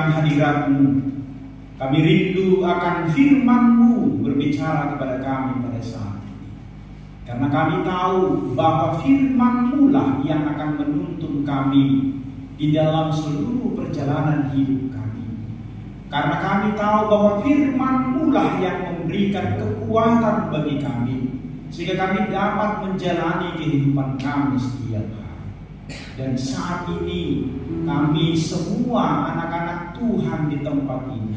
akan hadirat-Mu. Kami rindu akan firman-Mu berbicara kepada kami pada saat ini. Karena kami tahu bahwa firman-Mu lah yang akan menuntun kami di dalam seluruh perjalanan hidup kami. Karena kami tahu bahwa firman-Mu lah yang memberikan kekuatan bagi kami, sehingga kami dapat menjalani kehidupan kami setiap hari. Dan saat ini kami semua anak-anak Tuhan di tempat ini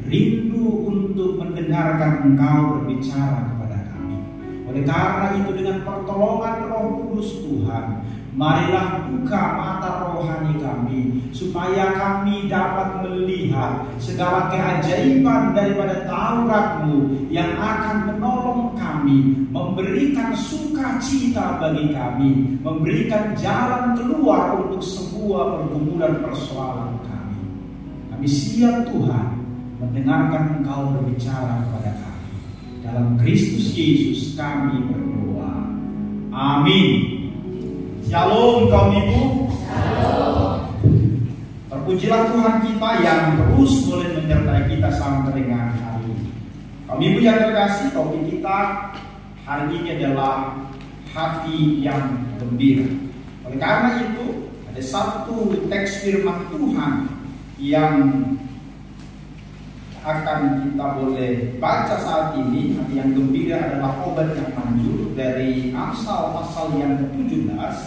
rindu untuk mendengarkan Engkau berbicara kepada kami. Oleh karena itu, dengan pertolongan Roh Kudus Tuhan, marilah buka mata rohani kami, supaya kami dapat melihat segala keajaiban daripada Taurat-Mu yang akan menolong kami, memberikan sukacita bagi kami, memberikan jalan keluar untuk sebuah pergumulan persoalan kami. Kami siap Tuhan mendengarkan Engkau berbicara kepada kami. Dalam Kristus Yesus kami berdoa. Amin. Shalom kaum ibu. Shalom. Terpujilah Tuhan kita yang terus boleh menyertai kita sampai dengan hari ini. Kaum ibu yang terkasih, topik kita hari ini adalah hati yang gembira. Oleh karena itu, ada satu teks firman Tuhan yang akan kita boleh baca saat ini. Hati yang gembira adalah obat yang manjur, dari Amsal pasal yang ke-17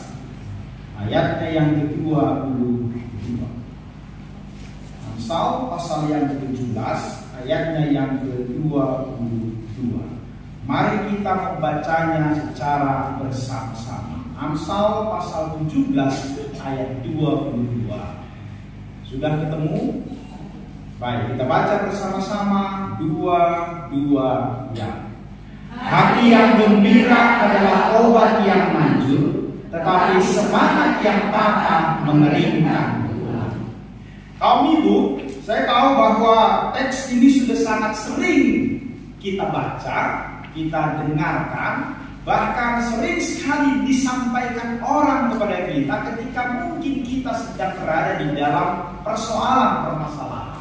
ayatnya yang ke-22. Amsal pasal yang ke-17 ayatnya yang ke-22. Mari kita membacanya secara bersama-sama. Amsal pasal 17 ayat 22. Sudah ketemu? Baik, kita baca bersama-sama. 2 ya. Hati yang gembira adalah obat yang manjur, tetapi semangat yang patah mengeringkan tulang. Kaum ibu, saya tahu bahwa teks ini sudah sangat sering kita baca, kita dengarkan, bahkan sering sekali disampaikan orang kepada kita ketika mungkin kita sedang berada di dalam persoalan permasalahan.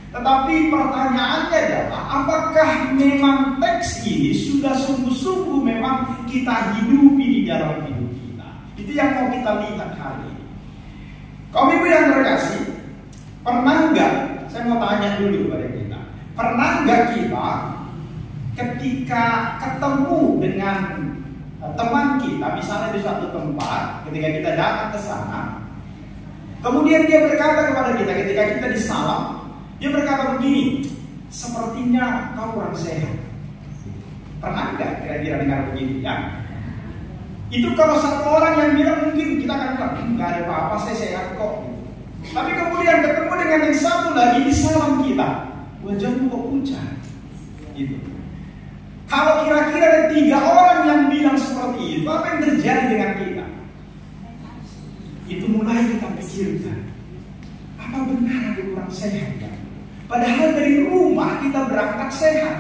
Tetapi pertanyaannya adalah, apakah memang teks ini sudah sungguh-sungguh memang kita hidupi di dalam hidup kita? Itu yang mau kita lihat hari ini. Kaum ibu yang terkasih, pernah enggak, saya mau tanya dulu kepada kita, pernah enggak kita ketika ketemu dengan teman kita, misalnya di suatu tempat, ketika kita datang ke sana, kemudian dia berkata kepada kita ketika kita disalam, dia berkata begini, sepertinya kau kurang sehat. Pernah enggak kira-kira dengar begitu ya? Itu kalau satu orang yang bilang, mungkin kita akan bilang, enggak ada apa-apa, saya sehat kok. Tapi kemudian ketemu dengan yang satu lagi di salam kita, wajahmu kok pucat. Gitu. Kalau kira-kira ada 3 orang yang bilang seperti itu, apa yang terjadi dengan kita? Itu mulai kita pikirkan, apa benar aku kurang sehat kan? Padahal dari rumah kita berangkat sehat.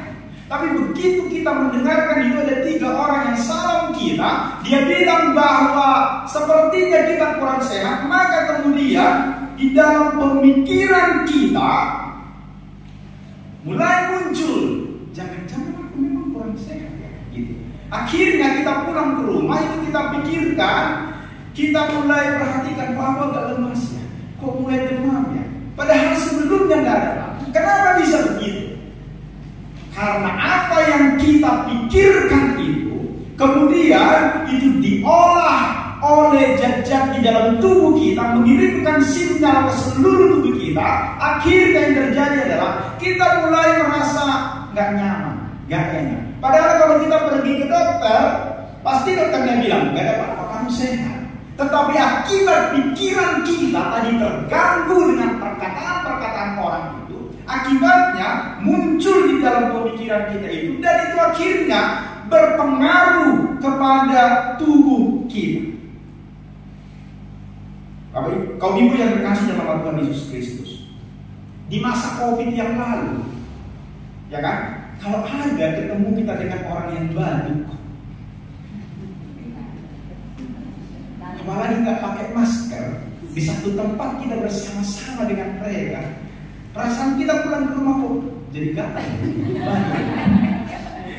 Tapi begitu kita mendengarkan itu ada 3 orang yang salam kita, dia bilang bahwa sepertinya kita kurang sehat, maka kemudian di dalam pemikiran kita mulai muncul, jangan-jangan aku memang kurang sehat ya, gitu. Akhirnya kita pulang ke rumah, itu kita pikirkan, kita mulai perhatikan bahwa agak lemas ya, kok mulai demam ya, padahal sebelumnya nggak ada. Kenapa bisa begitu? Karena apa yang kita pikirkan itu kemudian itu diolah oleh zat-zat di dalam tubuh kita, mengirimkan sinyal ke seluruh tubuh kita. Akhirnya yang terjadi adalah kita mulai merasa nggak nyaman, nggak enak. Padahal kalau kita pergi ke dokter, pasti dokternya bilang nggak ada apa-apa, kamu sehat. Tetapi akibat pikiran kita tadi terganggu dengan perkataan-perkataan orang itu, akibatnya muncul di dalam pemikiran kita itu, dan itu akhirnya berpengaruh kepada tubuh kita. Kaum ibu yang terkasih dalam Tuhan Yesus Kristus, di masa COVID yang lalu, ya kan, kalau ada ketemu kita dengan orang yang batuk, apalagi nggak pakai masker, di satu tempat kita bersama-sama dengan mereka, Perasaan kita pulang ke rumah kok jadi gatal.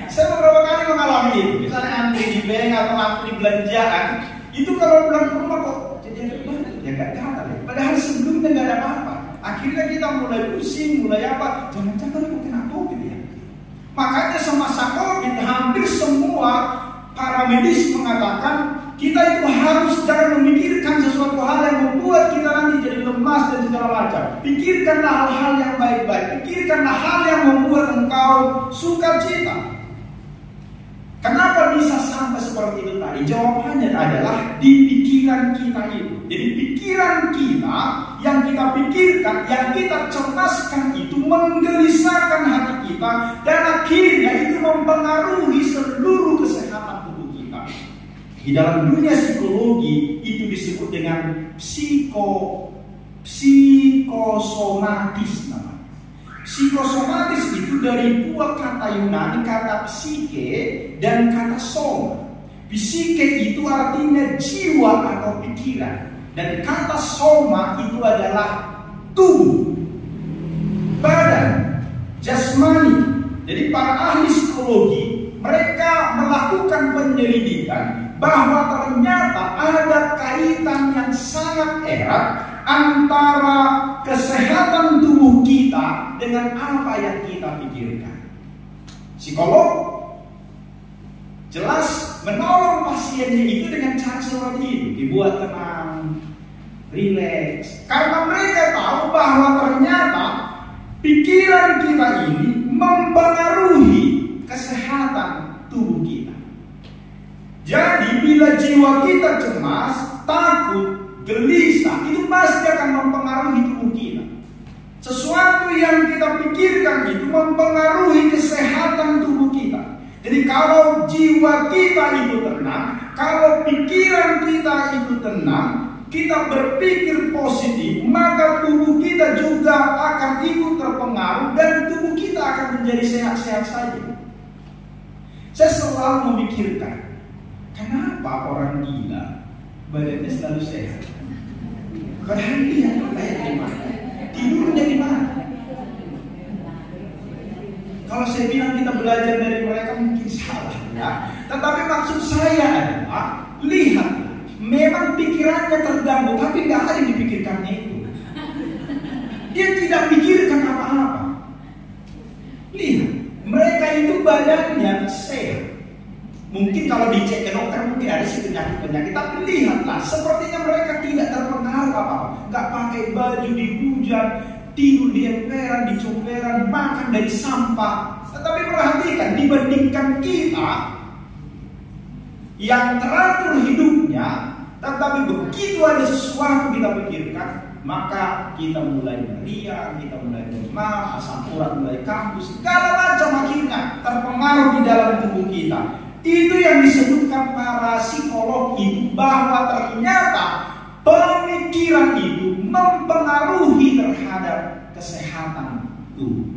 Saya beberapa kali mengalami itu. Misalnya antri di bank atau antri di belanjaan, itu kalau pulang ke rumah kok jadi gatal, ya nggak gatal ya. Padahal sebelumnya nggak ada apa-apa. Akhirnya kita mulai pusing, mulai apa? Jangan-jangan aku kena COVID ya. Makanya semasa COVID hampir semua para medis mengatakan kita itu harus jangan memikirkan sesuatu hal yang membuat kita nanti jadi lemas dan segala macam. Pikirkanlah hal-hal yang baik-baik. Pikirkanlah hal yang membuat engkau sukacita. Kenapa bisa sampai seperti itu tadi? Jawabannya adalah di pikiran kita itu. Jadi pikiran kita yang kita pikirkan, yang kita cemaskan itu menggelisahkan hati kita dan akhirnya itu mempengaruhi seluruh kesehatan tubuh kita. Di dalam dunia psikologi itu disebut dengan psikosomatis namanya. Psikosomatis itu dari dua kata Yunani, kata psike dan kata soma. Psike itu artinya jiwa atau pikiran, dan kata soma itu adalah tubuh, badan, jasmani. Jadi para ahli psikologi mereka melakukan penyelidikan bahwa ternyata ada kaitan yang sangat erat antara kesehatan tubuh kita dengan apa yang kita pikirkan. Psikolog jelas menolong pasiennya itu dengan cara seperti itu, dibuat tenang, rileks, karena mereka tahu bahwa ternyata pikiran kita ini mempengaruhi kesehatan tubuh kita. Jadi bila jiwa kita cemas, takut, gelisah, itu pasti akan mempengaruhi tubuh kita. Sesuatu yang kita pikirkan itu mempengaruhi kesehatan tubuh kita. Jadi kalau jiwa kita itu tenang, kalau pikiran kita itu tenang, kita berpikir positif, maka tubuh kita juga akan ikut terpengaruh dan tubuh kita akan menjadi sehat-sehat saja. Saya selalu memikirkan, kenapa orang gila badannya selalu sehat? Padahal dia kayak gimana? Tidurnya di mana? Kalau saya bilang kita belajar dari mereka mungkin salah ya. Tetapi maksud saya adalah lihat, memang pikirannya terganggu, tapi nggak ada yang dipikirkannya itu. Dia tidak pikirkan apa-apa. Lihat, mereka itu badannya sehat. Mungkin kalau dicek ke dokter mungkin ada sih penyakit-penyakit, tapi lihatlah, sepertinya mereka tidak terpengaruh apa-apa. Nggak pakai baju di hujan, tidur di emperan, di comberan, makan dari sampah. Tetapi perhatikan, dibandingkan kita yang teratur hidupnya, tetapi begitu ada sesuatu kita pikirkan, maka kita mulai meriang, kita mulai demam, asam urat mulai kambuh, segala macam akhirnya terpengaruh di dalam tubuh kita. Itu yang disebutkan para psikolog itu, bahwa ternyata pemikiran itu mempengaruhi terhadap kesehatan tubuh.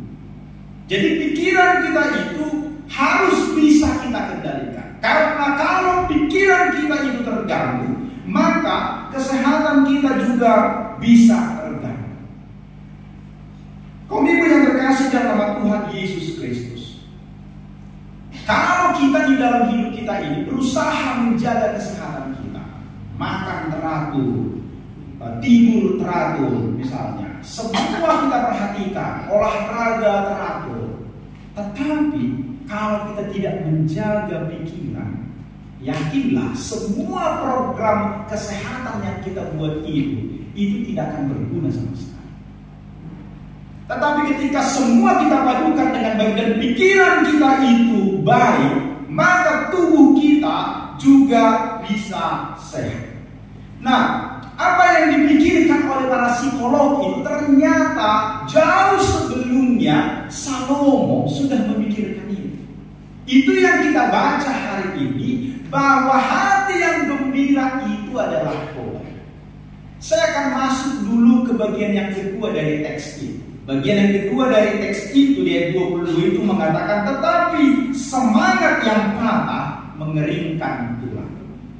Jadi pikiran kita itu harus bisa kita kendalikan. Karena kalau pikiran kita itu terganggu, maka kesehatan kita juga bisa terganggu. Kaum ibu yang terkasih dalam nama Tuhan Yesus Kristus, kalau kita di dalam hidup kita ini berusaha menjaga kesehatan kita, makan teratur, tidur teratur misalnya, semua kita perhatikan, olahraga teratur. Tetapi kalau kita tidak menjaga pikiran, yakinlah semua program kesehatan yang kita buat itu tidak akan berguna sama sekali. Tetapi ketika semua kita padukan dengan baik dan pikiran kita itu baik, maka tubuh kita juga bisa sehat. Nah, apa yang dipikirkan oleh para psikolog itu ternyata jauh sebelumnya Salomo sudah memikirkan itu. Itu yang kita baca hari ini, bahwa hati yang gembira itu adalah Tuhan. Saya akan masuk dulu ke bagian yang kedua dari teks itu. Bagian yang kedua dari teks itu di ayat 20 itu mengatakan, tetapi semangat yang patah mengeringkan tulang.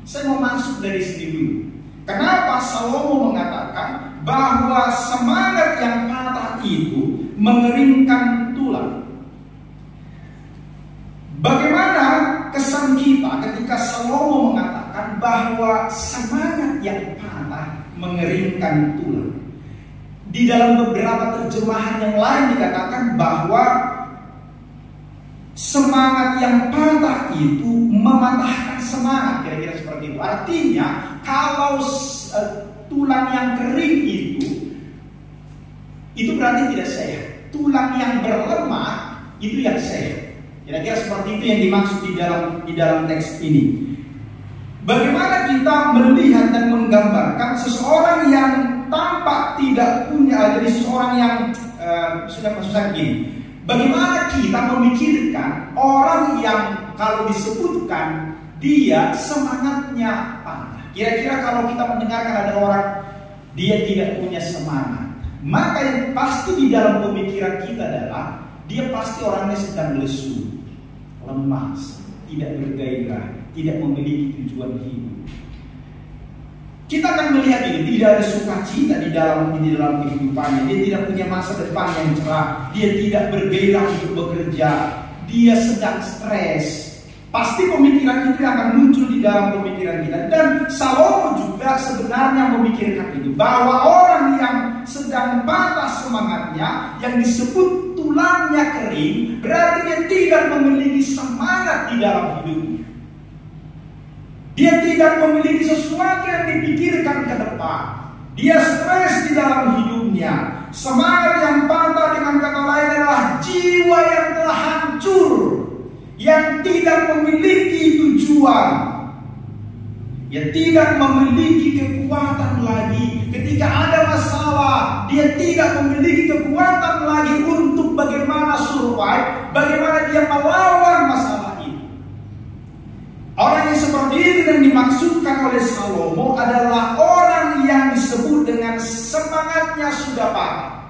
Saya mau masuk dari sini dulu. Kenapa Salomo mengatakan bahwa semangat yang patah itu mengeringkan tulang. Bagaimana kesan kita ketika Salomo mengatakan bahwa semangat yang patah mengeringkan tulang? Di dalam beberapa terjemahan yang lain dikatakan bahwa semangat yang patah itu mematahkan semangat, kira-kira seperti itu. Artinya kalau tulang yang kering itu berarti tidak sehat. Tulang yang berlemak itu yang sehat. Kira-kira seperti itu yang dimaksud di dalam teks ini. Bagaimana kita melihat dan menggambarkan seseorang yang tampak tidak punya, jadi seseorang yang sudah gini. Bagaimana kita memikirkan orang yang kalau disebutkan dia semangatnya patah. Kira-kira kalau kita mendengarkan ada orang dia tidak punya semangat, maka yang pasti di dalam pemikiran kita adalah dia pasti orangnya sedang lesu, lemas, tidak bergairah, tidak memiliki tujuan hidup. Kita akan melihat ini, tidak ada sukacita di dalam kehidupannya. Dia tidak punya masa depan yang cerah. Dia tidak bergairah untuk bekerja. Dia sedang stres. Pasti pemikiran itu akan muncul di dalam pemikiran kita. Dan Salomo juga sebenarnya memikirkan itu, bahwa orang yang sedang patah semangatnya, yang disebut tulangnya kering, berarti dia tidak memiliki semangat di dalam hidupnya. Dia tidak memiliki sesuatu yang dipikirkan ke depan. Dia stres di dalam hidupnya. Semangat yang patah dengan kata lain adalah jiwa yang telah hancur, yang tidak memiliki tujuan, yang tidak memiliki kekuatan lagi. Ketika ada masalah, dia tidak memiliki kekuatan lagi untuk bagaimana survive, bagaimana dia melawan masalah. Orang yang seperti itu yang dimaksudkan oleh Salomo adalah orang yang disebut dengan semangatnya sudah patah.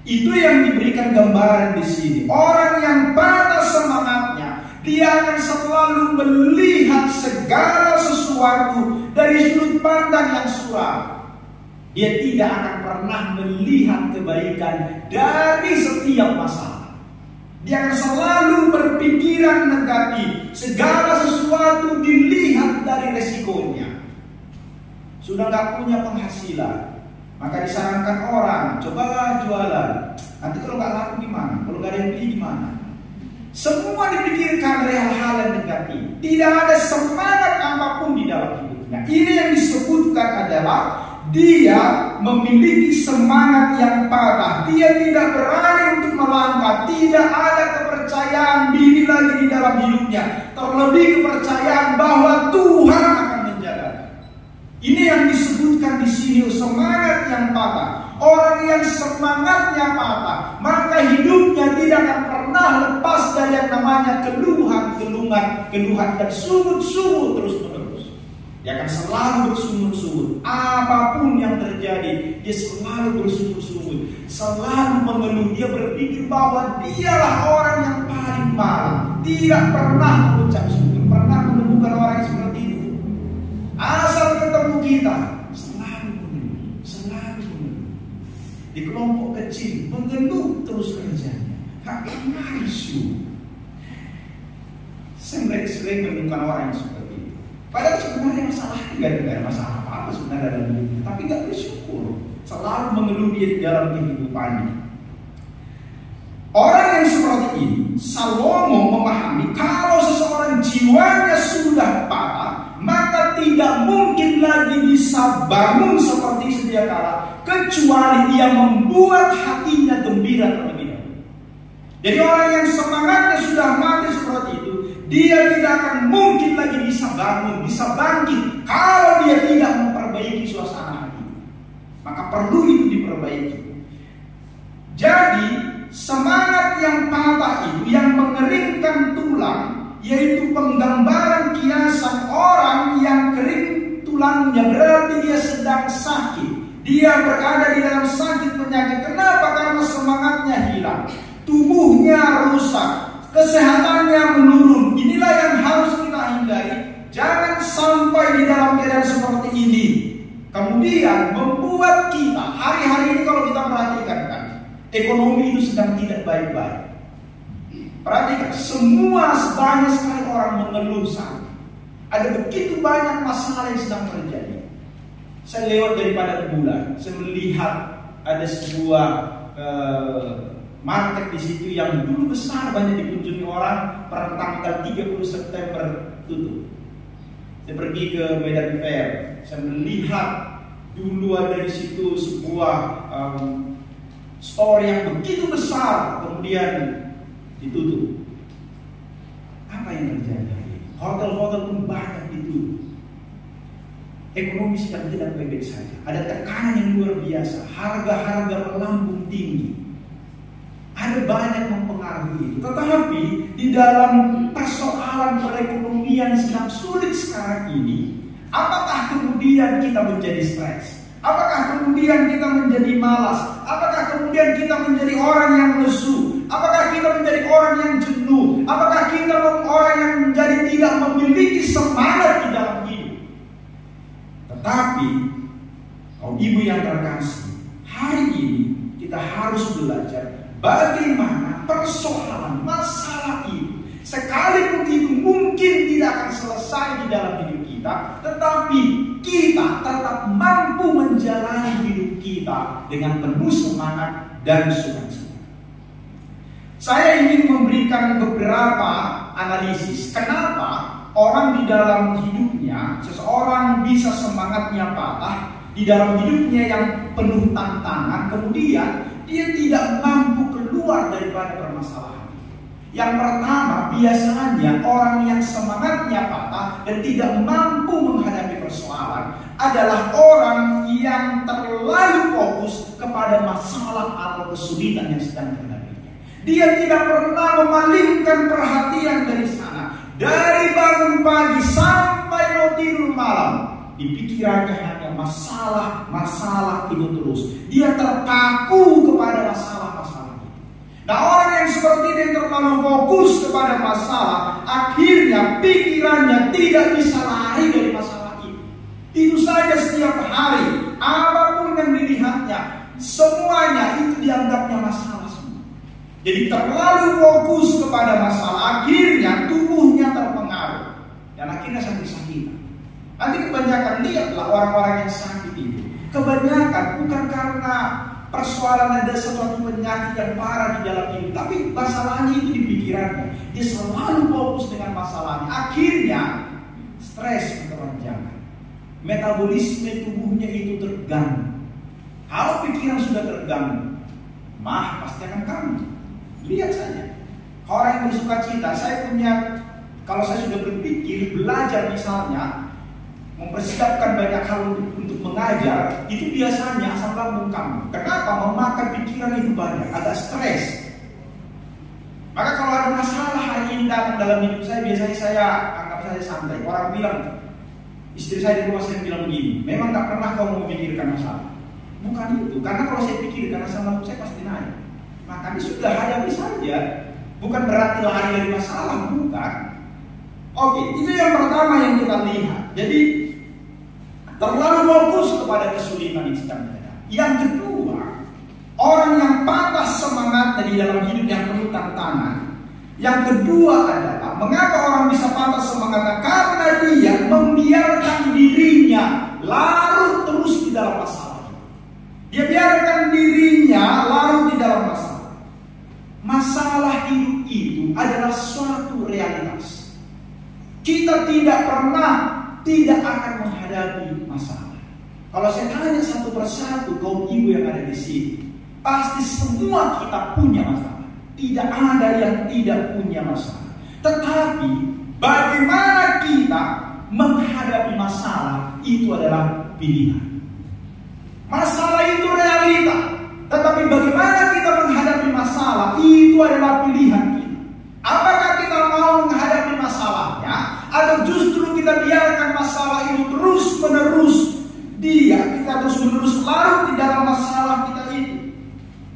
Itu yang diberikan gambaran di sini. Orang yang patah semangatnya, dia akan selalu melihat segala sesuatu dari sudut pandang yang suram. Dia tidak akan pernah melihat kebaikan dari setiap masalah. Dia akan selalu berpikiran negatif. Segala sesuatu dilihat dari resikonya. Sudah nggak punya penghasilan, maka disarankan orang, cobalah jualan. Nanti kalau nggak laku gimana? Kalau nggak ada yang beli gimana? Semua dipikirkan dari hal-hal yang negatif. Tidak ada semangat apapun di dalam hidupnya. Ini yang disebutkan adalah dia memiliki semangat yang patah. Dia tidak berani untuk melangkah. Tidak ada kepercayaan diri lagi di dalam hidupnya. Terlebih kepercayaan bahwa Tuhan akan menjaga. Ini yang disebutkan di sini, semangat yang patah. Orang yang semangatnya patah, maka hidupnya tidak akan pernah lepas dari yang namanya keluhan dan sungut-sungut terus-menerus. Dia akan selalu bersungut-sungut. Apapun yang terjadi, dia selalu bersungut-sungut, selalu mengeluh. Dia berpikir bahwa dialah orang yang paling marah. Tidak pernah mengucap syukur. Pernah menemukan orang yang seperti itu? Asal ketemu kita, selalu mengeluh. Di kelompok kecil, mengeluh terus kerjanya. Tak pernah isu. Saya sering menemukan orang yang seperti itu. Padahal sebenarnya masalah tidak ada masalah apa-apa sebenarnya dalam hidupnya, tapi nggak bersyukur, selalu mengeluh dia di dalam kehidupannya. Orang yang seperti ini, Salomo memahami kalau seseorang jiwanya sudah patah, maka tidak mungkin lagi bisa bangun seperti sedia kala, kecuali dia membuat hatinya gembira terlebih dahulu. Jadi orang yang semangatnya sudah mati seperti itu, dia tidak akan mungkin lagi bisa bangun, bisa bangkit kalau dia tidak memperbaiki suasana hati. Maka perlu itu diperbaiki. Jadi semangat yang patah itu, yang mengeringkan tulang, yaitu penggambaran kiasan orang yang kering tulangnya, berarti dia sedang sakit. Dia berada di dalam sakit penyakit. Kenapa? Karena semangatnya hilang, tubuhnya rusak, kesehatannya menurun. Inilah yang harus kita hindari. Jangan sampai di dalam keadaan seperti ini kemudian membuat kita hari-hari ini, kalau kita perhatikan kan, Ekonomi itu sedang tidak baik-baik. Perhatikan, semua banyak sekali orang mengeluh sana. Ada begitu banyak masalah yang sedang terjadi. Saya lewat daripada bulan, saya melihat ada sebuah market di situ yang dulu besar, banyak dikunjungi orang. Per tanggal 30 September tutup. Saya pergi ke Medan Fair, saya melihat dulu ada di situ sebuah store yang begitu besar, kemudian ditutup. Apa yang terjadi? Hotel-hotel pun banyak ditutup. Ekonomi sedang tidak baik-baik saja. Ada tekanan yang luar biasa. Harga-harga melambung tinggi. Ada banyak mempengaruhi. Tetapi di dalam persoalan perekonomian sedang sulit sekarang ini, apakah kemudian kita menjadi stres? Apakah kemudian kita menjadi malas? Apakah kemudian kita menjadi orang yang lesu? Apakah kita menjadi orang yang jenuh? Apakah kita orang yang menjadi tidak memiliki semangat di dalam hidup? Tetapi, kaum ibu yang terkasih, hari ini kita harus belajar bagaimana persoalan masalah itu, sekalipun itu mungkin tidak akan selesai di dalam hidup kita, tetapi kita tetap mampu menjalani hidup kita dengan penuh semangat dan sukacita. Saya ingin memberikan beberapa analisis kenapa orang di dalam hidupnya, seseorang bisa semangatnya patah, di dalam hidupnya yang penuh tantangan, kemudian dia tidak mampu keluar daripada permasalahan. Yang pertama, biasanya orang yang semangatnya patah dan tidak mampu menghadapi persoalan adalah orang yang terlalu fokus kepada masalah atau kesulitan yang sedang dihadapinya. Dia tidak pernah memalingkan perhatian dari sana. Dari bangun pagi sampai mau tidur malam, di pikirannya hanya masalah itu terus. Dia terpaku kepada masalah-masalah itu. Nah, orang yang seperti ini yang terlalu fokus kepada masalah, akhirnya pikirannya tidak bisa lari dari masalah itu. Itu saja setiap hari, apapun yang dilihatnya, semuanya itu dianggapnya masalah semua. Jadi terlalu fokus kepada masalah, akhirnya tubuhnya terpengaruh dan akhirnya sakit-sakitan. Nanti kebanyakan lihatlah orang-orang yang sakit itu, kebanyakan bukan karena persoalan ada suatu penyakit yang parah di dalam hidup, tapi masalahnya itu di pikirannya. Dia selalu fokus dengan masalahnya, akhirnya stres berkepanjangan. Metabolisme tubuhnya itu terganggu. Kalau pikiran sudah terganggu, pasti akan kambuh. Lihat saja, orang yang bersuka cita, kalau saya sudah berpikir, belajar misalnya, mempersiapkan banyak hal untuk mengajar, itu biasanya asam lambung kamu. Kenapa? Memakan pikiran itu banyak, agak stres. Maka kalau ada masalah hari ini datang dalam hidup saya, biasanya saya anggap saja santai. Orang bilang, istri saya di rumah saya bilang begini, memang gak pernah kamu memikirkan masalah. Bukan itu, karena kalau saya pikirkan asam lambung saya pasti naik. Maka sudah hadapi saja, bukan berarti lari dari masalah, bukan. Oke, itu yang pertama yang kita lihat. Jadi terlalu fokus kepada kesulitan yang sedang ada. Yang kedua, orang yang patah semangat di dalam hidup yang penuh tantangan. Yang kedua adalah, mengapa orang bisa patah semangatnya? Karena dia membiarkan dirinya larut terus di dalam masalah. Dia biarkan dirinya larut di dalam masalah. Masalah hidup itu adalah suatu realitas. Kita tidak akan menghadapi masalah. Kalau saya tanya satu persatu kaum ibu yang ada di sini, pasti semua kita punya masalah. Tidak ada yang tidak punya masalah. Tetapi bagaimana kita menghadapi masalah itu adalah pilihan. Masalah itu realita, tetapi bagaimana kita menghadapi masalah itu adalah pilihan kita. Apakah kita mau menghadapi masalahnya, atau justru kita biarkan masalah itu terus menerus kita terus menerus larut di dalam masalah kita itu.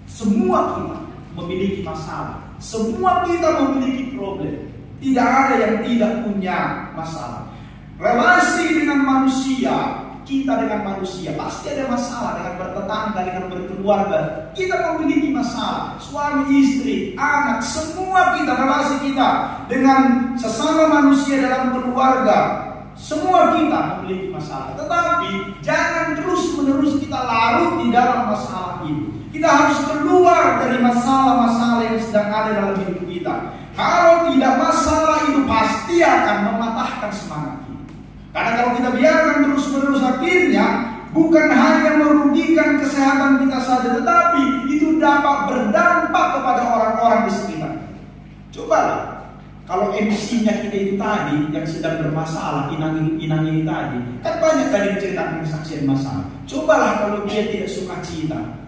Semua kita memiliki masalah, semua kita memiliki problem. Tidak ada yang tidak punya masalah. Relasi dengan manusia kita dengan manusia pasti ada masalah, dengan bertetangga, dengan berkeluarga. Kita memiliki masalah, suami, istri, anak, semua kita, relasi kita dengan sesama manusia dalam keluarga, semua kita memiliki masalah. Tetapi jangan terus-menerus kita larut di dalam masalah itu. Kita harus keluar dari masalah-masalah yang sedang ada dalam hidup kita. Kalau tidak, masalah itu pasti akan mematahkan semangat kita. Karena kalau kita biarkan terus-menerus, akhirnya bukan hanya merugikan kesehatan kita saja, tetapi itu dapat berdampak kepada orang-orang di sekitar. Cobalah, kalau MC-nya kita itu tadi yang sedang bermasalah, inang ini tadi, kan banyak tadi menceritakan kesaksian masalah. Cobalah kalau dia tidak suka cita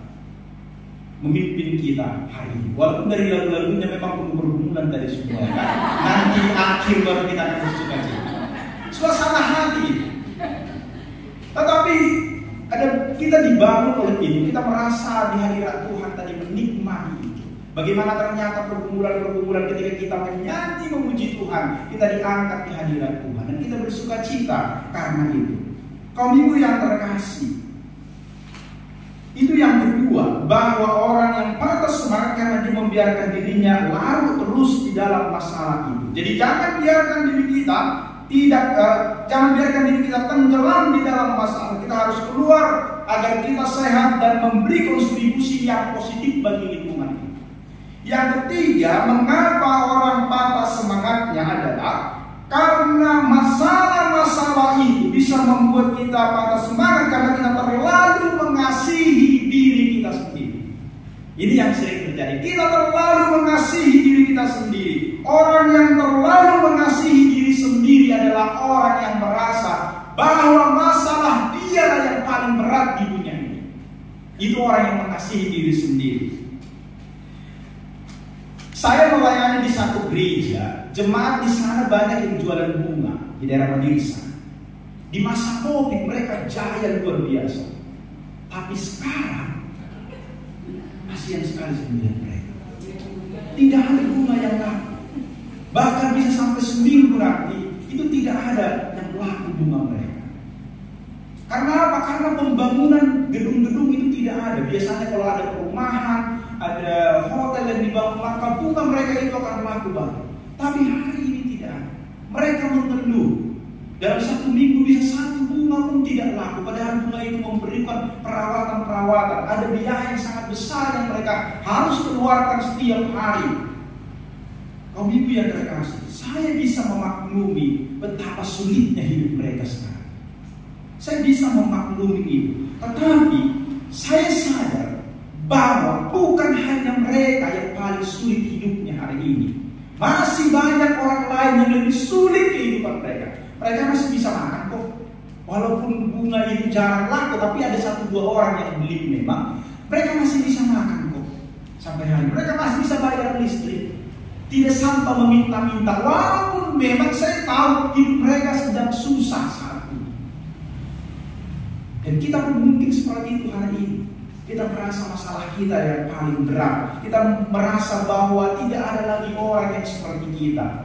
memimpin kita hari ini. Walaupun dari lagu-lagunya memang penuh pergumulan tadi semua, kan? Nanti akhir baru kita akan bersuka cita. Suasana hati. Tetapi kita dibangun oleh itu, kita merasa di hadirat Tuhan tadi menikmati itu. Bagaimana ternyata pergumulan-pergumulan ketika kita menyanyi memuji Tuhan, kita diangkat di hadirat Tuhan dan kita bersuka cita karena itu. Kaum ibu yang terkasih, itu yang kedua, bahwa orang yang patah semangat karena dia membiarkan dirinya larut terus di dalam masalah itu. Jadi jangan biarkan diri kita jangan biarkan diri kita tenggelam di dalam masalah. Kita harus keluar agar kita sehat dan memberi kontribusi yang positif bagi lingkungan kita. Yang ketiga, mengapa orang patah semangatnya adalah karena masalah-masalah itu bisa membuat kita patah semangat karena kita terlalu mengasihi diri kita sendiri. Ini yang sering terjadi. Kita terlalu mengasihi diri kita sendiri. Orang yang terlalu mengasihi diri sendiri adalah orang yang merasa bahwa masalah dialah yang paling berat di dunia ini. Itu orang yang mengasihi diri sendiri. Saya melayani di satu gereja, jemaat di sana banyak yang jualan bunga di daerah Madrid sana. Di masa Covid mereka jaya luar biasa. Tapi sekarang kasihan sekali saya melihat mereka. Tidak ada bunga yang laku. Bahkan bisa sampai seminggu nanti itu tidak ada yang laku bunga mereka. Karena apa? Karena pembangunan gedung-gedung itu tidak ada. Biasanya kalau ada perumahan, ada hotel yang dibangun, maka bunga mereka itu akan laku banget. Tapi hari ini tidak ada. Mereka mengeluh. Dalam satu minggu bisa satu bunga pun tidak laku. Padahal bunga itu memberikan perawatan-perawatan. Ada biaya yang sangat besar yang mereka harus keluarkan setiap hari. Kaum ibu yang terkasih, saya bisa memaklumi betapa sulitnya hidup mereka sekarang. Saya bisa memaklumi itu. Tetapi saya sadar bahwa bukan hanya mereka yang paling sulit hidupnya hari ini. Masih banyak orang lain yang lebih sulit kehidupan mereka. Mereka masih bisa makan kok. Walaupun bunga itu jarang laku, tapi ada 1-2 orang yang beli memang. Mereka masih bisa makan kok. Sampai hari ini. Mereka masih bisa bayar listrik. Tidak sampai meminta-minta. Walaupun memang saya tahu hidup mereka sedang susah saat ini. Dan kita pun mungkin seperti itu hari ini. Kita merasa masalah kita yang paling berat. Kita merasa bahwa tidak ada lagi orang yang seperti kita.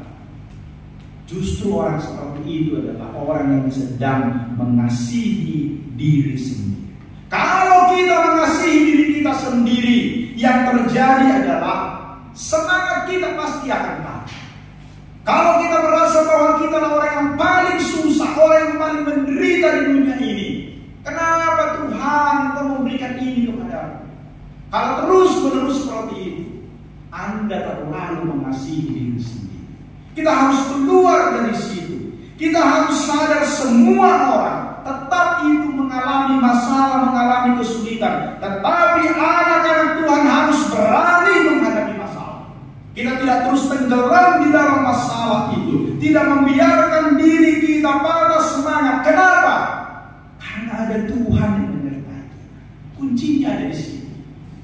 Justru orang seperti itu adalah orang yang sedang mengasihi diri sendiri. Kalau kita mengasihi diri kita sendiri, yang terjadi adalah semangat kita pasti akan kalah. Kalau kita merasa bahwa kita adalah orang yang paling susah, orang yang paling menderita di dunia ini, kenapa Tuhan kau memberikan ini kepadamu? Kalau terus-menerus seperti itu, Anda terlalu mengasihi diri sendiri. Kita harus keluar dari situ. Kita harus sadar semua orang tetap itu mengalami masalah, mengalami kesulitan. Tetapi anak-anak Tuhan harus berani menghadapi masalah. Kita tidak terus tenggelam di dalam masalah itu. Tidak membiarkan diri kita patah semangat. Kenapa? Karena ada Tuhan yang menyertai kita. Kuncinya ada di sini.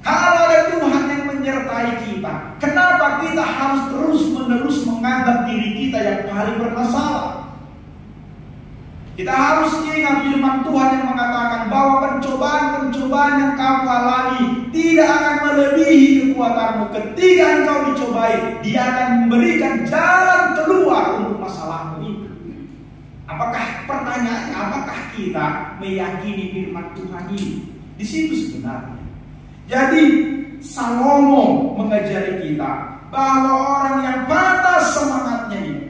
Kalau ada Tuhan yang menyertai kita, kenapa kita harus terus-menerus menganggap diri kita yang paling bermasalah? Kita harus ingat firman Tuhan yang mengatakan bahwa pencobaan-pencobaan yang kamu alami tidak akan melebihi kekuatanmu. Ketika engkau dicobai, Dia akan memberikan jalan keluar untuk masalahmu itu. Apakah pertanyaannya, apakah kita meyakini firman Tuhan ini? Di situ sebenarnya. Jadi Salomo mengajari kita bahwa orang yang patah semangatnya ini,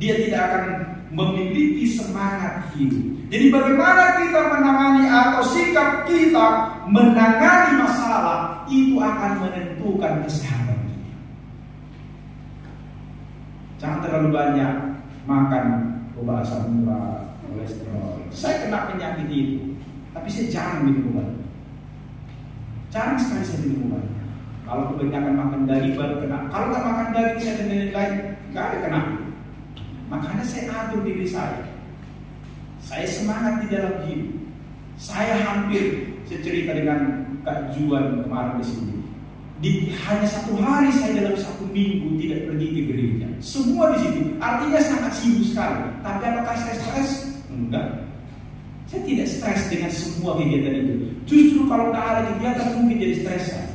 dia tidak akan memiliki semangat hidup. Jadi bagaimana kita menangani atau sikap kita menangani masalah itu akan menentukan kesehatan kita. Jangan terlalu banyak makan obat asam urat, kolesterol. Saya kena penyakit itu, tapi saya jarang minum obat. Jarang sekali saya minum obat. Kalau kebanyakan makan daging baru kena. Kalau nggak makan daging saya dan lain-lain nggak ada kena. Makanya saya atur diri saya. Saya semangat di dalam hidup. Saya hampir, saya cerita dengan Kak Juan kemarin di sini. Hanya 1 hari saya dalam 1 minggu tidak pergi ke gereja. Semua di situ. Artinya sangat sibuk sekali. Tapi apakah saya stres? Enggak. Saya tidak stres dengan semua kegiatan itu. Justru kalau nggak ada kegiatan mungkin jadi stres saya.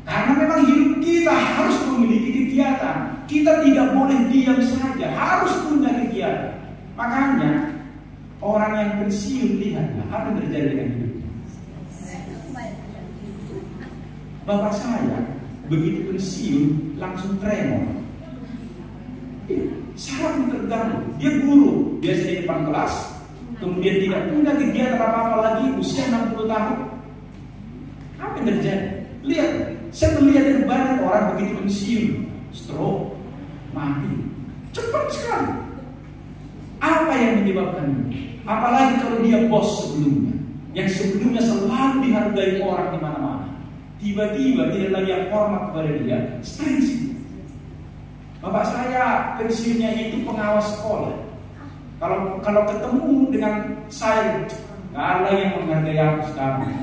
Karena memang hidup kita harus memiliki kegiatan. Kita tidak boleh diam saja, harus punya kegiatan. Makanya orang yang pensiun, lihatlah apa yang terjadi dengan hidupnya. Bapak saya begitu pensiun langsung tremor. Saraf terganggu. Dia guru, biasa di depan kelas, kemudian tidak punya kegiatan apa-apa lagi, usia 60 tahun. Apa yang terjadi? Lihat, saya melihat banyak orang begitu pensiun, stroke, mati, cepat sekali. Apa yang menyebabkan ini? Apalagi kalau dia bos sebelumnya, yang sebelumnya selalu dihargai orang di mana-mana, tiba-tiba tidak lagi yang hormat kepada dia, stres. Bapak saya pensiunnya itu pengawas sekolah. Kalau ketemu dengan saya, nggak ada yang menghargai aku sekarang.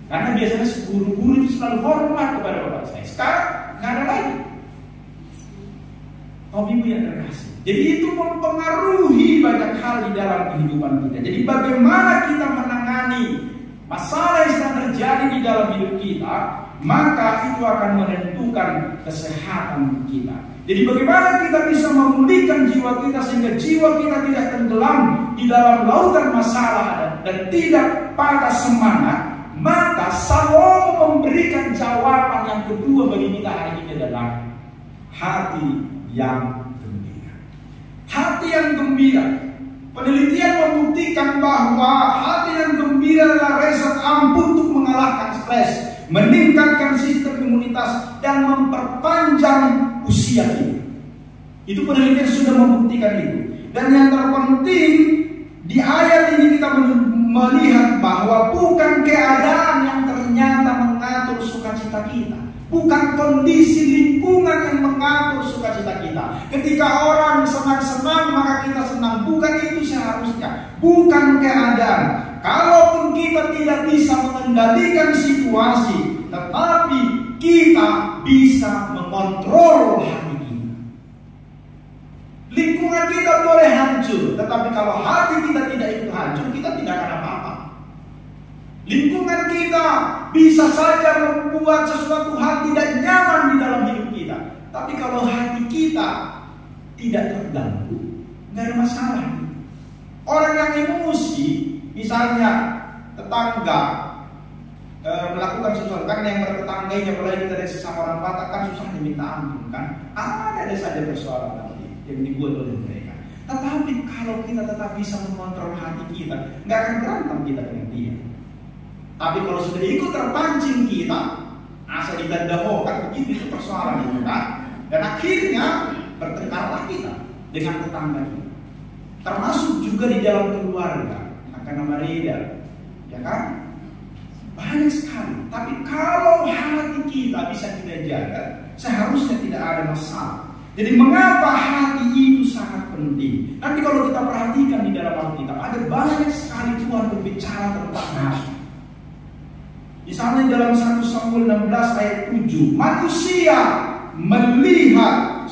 Karena biasanya guru-guru itu selalu hormat kepada bapak saya. Sekarang nggak ada lagi. Ibu yang terkasih. Jadi itu mempengaruhi banyak hal di dalam kehidupan kita. Jadi bagaimana kita menangani masalah yang sedang terjadi di dalam hidup kita, maka itu akan menentukan kesehatan kita. Jadi bagaimana kita bisa memulihkan jiwa kita sehingga jiwa kita tidak tenggelam di dalam lautan masalah dan tidak patah semangat. Maka Salomo memberikan jawaban yang kedua bagi kita hari ini adalah hati yang gembira. Hati yang gembira. Penelitian membuktikan bahwa hati yang gembira adalah resep ampuh untuk mengalahkan stres, meningkatkan sistem imunitas, dan memperpanjang usia kita. Itu penelitian sudah membuktikan itu. Dan yang terpenting di ayat ini kita melihat bahwa bukan keadaan yang ternyata mengatur sukacita kita, bukan kondisi lingkungan yang mengatur sukacita kita. Ketika orang senang-senang maka kita senang, bukan itu seharusnya, bukan keadaan. Kalaupun kita tidak bisa mengendalikan situasi, tetapi kita bisa mengontrol hati kita. Lingkungan kita boleh hancur, tetapi kalau hati kita tidak ikut hancur, kita tidak akan apa-apa. Lingkungan kita bisa saja membuat sesuatu hal tidak nyaman di dalam hidup kita, tapi kalau hati kita tidak terganggu, nggak ada masalah. Orang yang emosi, misalnya tetangga melakukan sesuatu, kan yang bertetangganya, apalagi kita dari sesama orang Batak kan susah diminta ampun kan, ada saja persoalan nanti yang dibuat oleh mereka. Tetapi kalau kita tetap bisa mengontrol hati kita, nggak akan berantem kita dengan dia. Tapi kalau sudah ikut terpancing kita, asal didandahokan begitu, itu persoalan itu kan. Dan akhirnya bertengkarlah kita dengan tetangga kita. Termasuk juga di dalam keluarga, akan nama Rida, ya kan? Banyak sekali. Tapi kalau hati kita bisa kita jaga, seharusnya tidak ada masalah. Jadi mengapa hati itu sangat penting? Nanti kalau kita perhatikan di dalam Alkitab, ada banyak sekali Tuhan berbicara tentang hati. Misalnya dalam 1 Samuel 16 ayat 7, manusia melihat,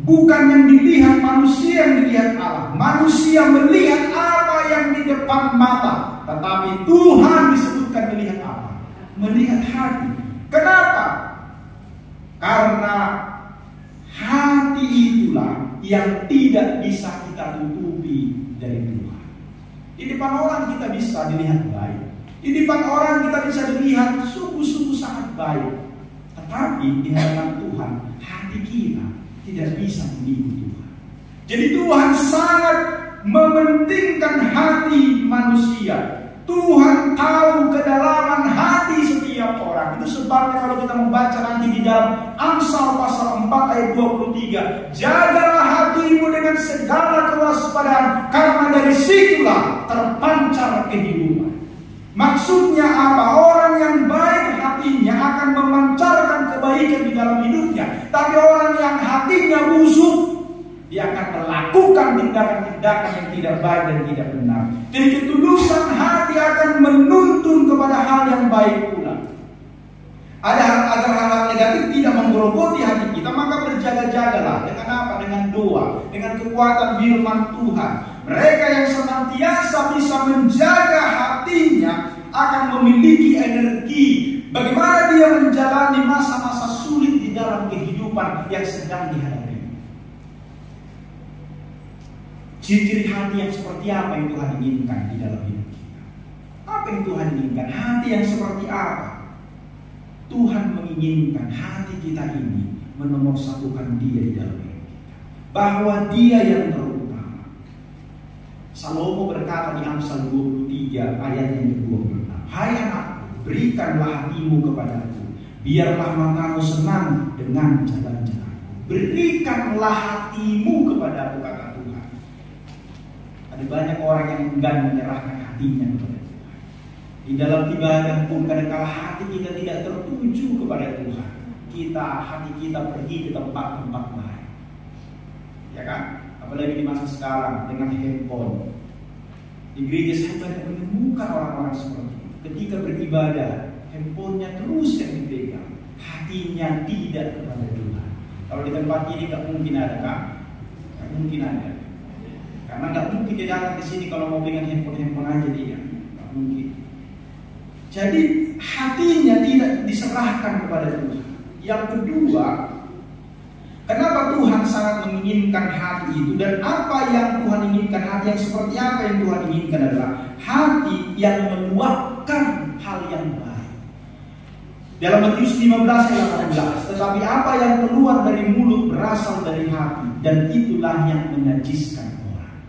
bukan yang dilihat manusia yang dilihat Allah. Manusia melihat apa yang di depan mata, tetapi Tuhan disebutkan melihat apa? Melihat hati. Kenapa? Karena hati itulah yang tidak bisa kita kita tutupi dari Tuhan. Di depan orang kita bisa dilihat baik. Di depan orang kita bisa dilihat sungguh-sungguh sangat baik. Tetapi di hadapan Tuhan, hati kita tidak bisa menipu Tuhan. Jadi Tuhan sangat mementingkan hati manusia. Tuhan tahu kedalaman hati setiap orang. Itu sebabnya kalau kita membaca nanti di dalam Amsal pasal 4 ayat 23, jagalah hatimu dengan segala kewaspadaan, karena dari situlah terpancar kehidupan. Maksudnya apa? Orang yang baik hatinya akan memancarkan kebaikan di dalam hidupnya. Tapi orang yang hatinya busuk, dia akan melakukan tindakan-tindakan yang tidak baik dan tidak benar. Jadi ketulusan hati akan menuntun kepada hal yang baik pula. Agar hal-hal negatif tidak menggerogoti hati kita, maka berjaga-jagalah. Dengan apa? Dengan doa, dengan kekuatan firman Tuhan. Mereka yang senantiasa bisa menjaga hatinya akan memiliki energi. Bagaimana dia menjalani masa-masa sulit di dalam kehidupan yang sedang dihadapi. Ciri-ciri hati yang seperti apa yang Tuhan inginkan di dalam hidup kita? Apa yang Tuhan inginkan? Hati yang seperti apa? Tuhan menginginkan hati kita ini menomorsatukan Dia di dalam hidup kita, bahwa Dia yang terutama. Salomo berkata di Amsal 23 ayat yang ke-26, hai anakku, berikanlah hatimu kepadaku, biarlah matamu senang dengan jalan-jalanku. Berikanlah hatimu kepadaku, kata Tuhan. Ada banyak orang yang enggan menyerahkan hatinya kepada Tuhan. Di dalam ibadah pun kadang-kala hati kita tidak tertuju kepada Tuhan. Hati kita pergi ke tempat-tempat lain. Ya kan? Apalagi di masa sekarang dengan handphone. Di gereja saya banyak menemukan orang-orang seperti itu. Ketika beribadah, handphonenya terus yang dipegang, hatinya tidak kepada Tuhan. Kalau di tempat ini nggak mungkin ada, kan? Nggak mungkin ada. Karena nggak mungkin dia datang ke sini kalau mau pegang handphone aja dia. Nggak mungkin. Jadi hatinya tidak diserahkan kepada Tuhan. Yang kedua, kenapa Tuhan sangat menginginkan hati itu? Dan apa yang Tuhan inginkan? Hati yang seperti apa yang Tuhan inginkan adalah hati yang meluapkan hal yang baik. Dalam Matius 15 ayat 18, tetapi apa yang keluar dari mulut berasal dari hati, dan itulah yang menajiskan orang.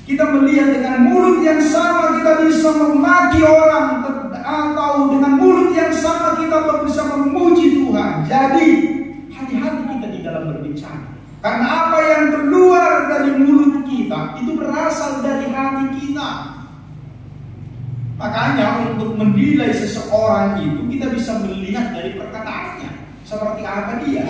Kita melihat dengan mulut yang sama kita bisa memaki orang, atau dengan mulut yang sama kita bisa memuji Tuhan. Jadi hati-hati kita di dalam berbicara, karena apa yang keluar dari mulut kita itu berasal dari hati kita. Makanya untuk menilai seseorang itu kita bisa melihat dari perkataannya, seperti apa dia.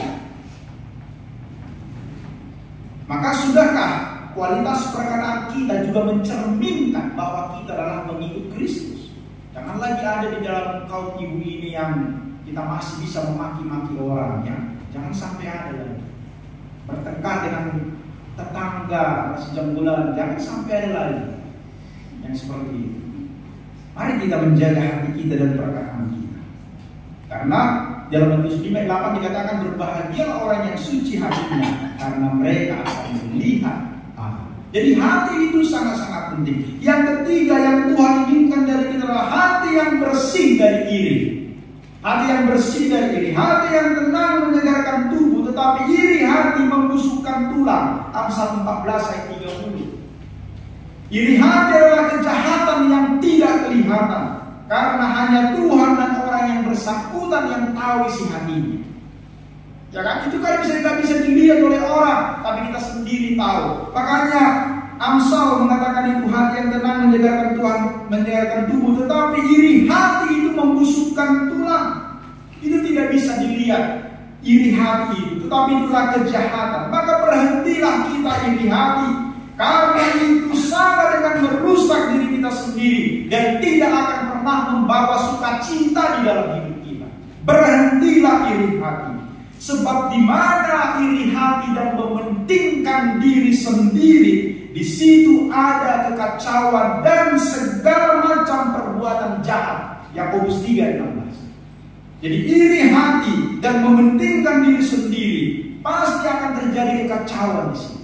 Maka sudahkah kualitas perkataan kita juga mencerminkan bahwa kita adalah pengikut Kristus? Jangan lagi ada di dalam kaum ibu ini yang kita masih bisa memaki-maki orang, ya. Jangan sampai ada lagi. Bertengkar dengan tetangga sejam bulan, jangan sampai ada lagi yang seperti itu. Mari kita menjaga hati kita dan perkataan kita. Karena dalam Matius 5:8 dikatakan, berbahagialah orang yang suci hatinya, karena mereka akan melihat Allah. Jadi hati itu sangat-sangat penting. Yang ketiga yang Tuhan inginkan dari kita adalah hati yang bersih dari iri. Hati yang bersih dari iri, hati yang tenang menyegarkan tubuh, tetapi iri hati membusukkan tulang. Amsal 14 ayat 30. Iri hati adalah kejahatan yang tidak kelihatan, karena hanya Tuhan dan orang yang bersangkutan yang tahu isi hatinya. Ya kan? Itu kan bisa dilihat oleh orang, tapi kita sendiri tahu. Makanya Amsal mengatakan itu, hati yang tenang menyegarkan Tuhan, menyegarkan tubuh, tetapi iri hati itu membusukkan tulang. Itu tidak bisa dilihat iri hati itu, tetapi itulah kejahatan. Maka berhentilah kita iri hati, karena itu sama dengan merusak diri kita sendiri dan tidak akan pernah membawa sukacita di dalam hidup kita. Berhentilah iri hati. Sebab di mana iri hati dan mementingkan diri sendiri, di situ ada kekacauan dan segala macam perbuatan jahat. Yakobus 3:16. Jadi iri hati dan mementingkan diri sendiri, pasti akan terjadi kekacauan di sini.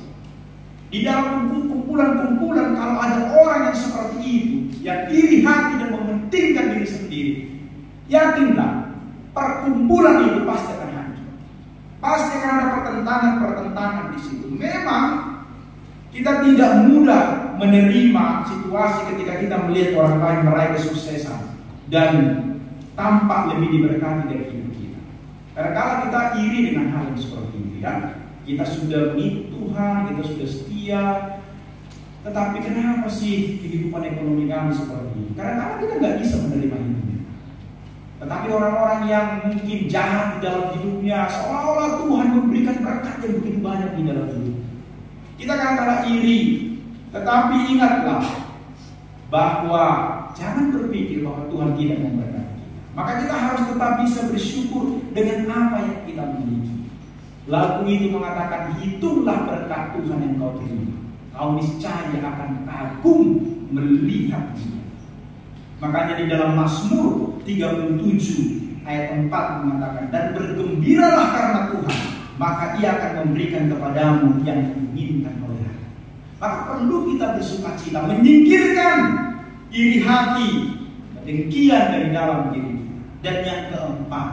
Di dalam kumpulan-kumpulan kalau ada orang yang seperti itu, yang iri hati dan mementingkan diri sendiri, yakinlah perkumpulan itu pasti akan hancur. Pasti akan ada pertentangan di situ. Memang kita tidak mudah menerima situasi ketika kita melihat orang lain meraih kesuksesan dan tampak lebih diberkati dari hidup kita. Karena kalau kita iri dengan hal yang seperti itu, ya, kita sudah mengikuti Tuhan, kita sudah setia, tetapi kenapa sih kehidupan ekonomi kami seperti ini? Karena kita nggak bisa menerima hidupnya. Tetapi orang-orang yang mungkin jahat di dalam hidupnya, seolah-olah Tuhan memberikan berkat yang begitu banyak di dalam hidup. Kita kadang-kadang iri, tetapi ingatlah bahwa jangan berpikir bahwa Tuhan tidak memberkati kita. Maka kita harus tetap bisa bersyukur dengan apa yang kita miliki. Lagu itu mengatakan, hitunglah berkat Tuhan yang kau terima, kau niscaya akan kagum melihat Dia. Makanya di dalam Mazmur 37 ayat 4 mengatakan, dan bergembiralah karena Tuhan, maka Ia akan memberikan kepadamu yang diinginkan oleh Dia. Maka perlu kita bersukacita, menyingkirkan iri hati, dengkian dari dalam diri kita. Dan yang keempat,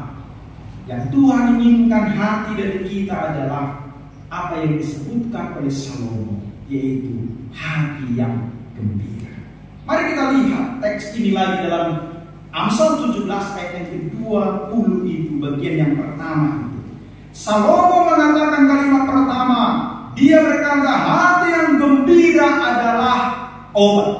yang Tuhan inginkan hati dari kita adalah apa yang disebutkan oleh Salomo, yaitu hati yang gembira. Mari kita lihat teks ini lagi dalam Amsal 17 ayat yang ke-20 itu, bagian yang pertama itu. Salomo mengatakan kalimat pertama, dia berkata, hati yang gembira adalah obat.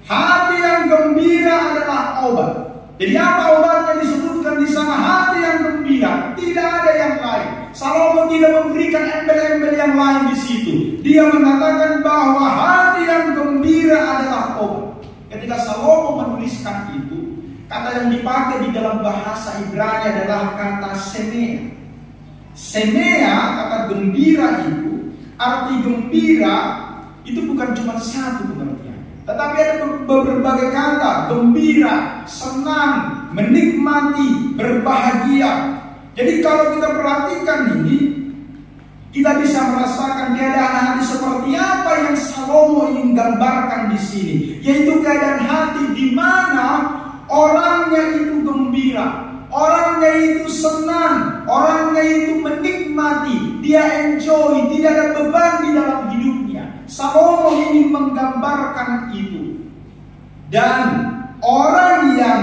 Hati yang gembira adalah obat. Jadi apa obatnya disebutkan di sana? Hati yang gembira, tidak ada yang lain. Salomo tidak memberikan embel-embel yang lain di situ. Dia mengatakan bahwa hati yang gembira adalah obat. Ketika Salomo menuliskan itu, kata yang dipakai di dalam bahasa Ibrani adalah kata semea. Semea, kata gembira itu, arti gembira itu bukan cuma satu pengertian. Tetapi ada berbagai kata, gembira, senang, menikmati, berbahagia. Jadi kalau kita perhatikan ini, kita bisa merasakan keadaan hati seperti apa yang Salomo ingin gambarkan di sini, yaitu keadaan hati di mana orangnya itu gembira, orangnya itu senang, orangnya itu menikmati, dia enjoy, tidak ada beban di dalam hidupnya. Salomo ingin menggambarkan itu. Dan orang yang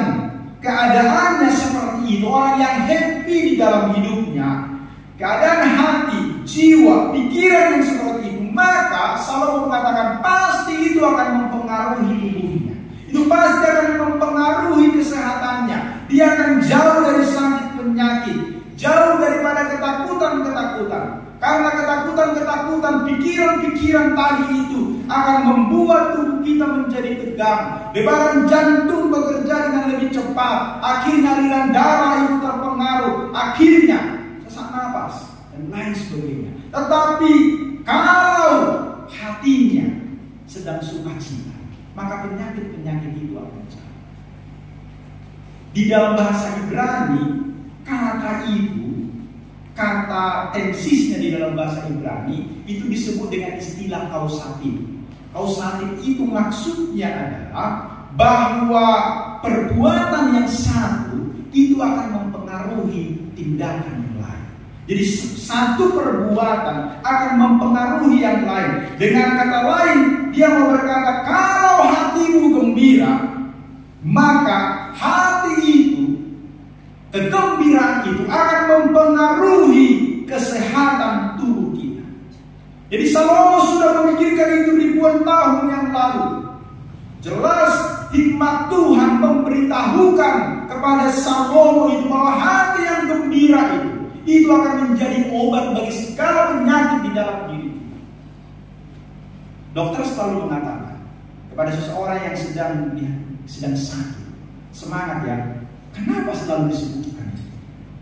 keadaannya seperti itu, orang yang happy di dalam hidupnya, keadaan hati, jiwa, pikiran yang seperti itu, maka Salomo mengatakan pasti itu akan mempengaruhi tubuhnya. Itu pasti akan mempengaruhi kesehatannya. Dia akan jauh dari sakit penyakit, jauh daripada ketakutan-ketakutan. Karena ketakutan-ketakutan, pikiran-pikiran tadi itu akan membuat tubuh kita menjadi tegang. Debaran jantung bekerja dengan lebih cepat. Akhirnya aliran darah itu terpengaruh. Akhirnya sesak napas dan lain sebagainya. Tetapi kalau hatinya sedang sukacita, maka penyakit-penyakit itu akan jauh. Di dalam bahasa Ibrani, kata itu, kata tensisnya di dalam bahasa Ibrani itu disebut dengan istilah kausatif. Kausatif itu maksudnya adalah bahwa perbuatan yang satu itu akan mempengaruhi tindakan yang lain. Jadi satu perbuatan akan mempengaruhi yang lain. Dengan kata lain, dia mau berkata, kalau hatimu gembira, maka hati itu, kegembiraan itu akan mempengaruhi kesehatan tubuh kita. Jadi Salomo sudah memikirkan itu ribuan tahun yang lalu. Jelas hikmat Tuhan memberitahukan kepada Salomo itu bahwa hati yang gembira itu akan menjadi obat bagi segala penyakit di dalam diri kita. Dokter selalu mengatakan kepada seseorang yang sedang sakit, semangat ya. Kenapa selalu disebutkan?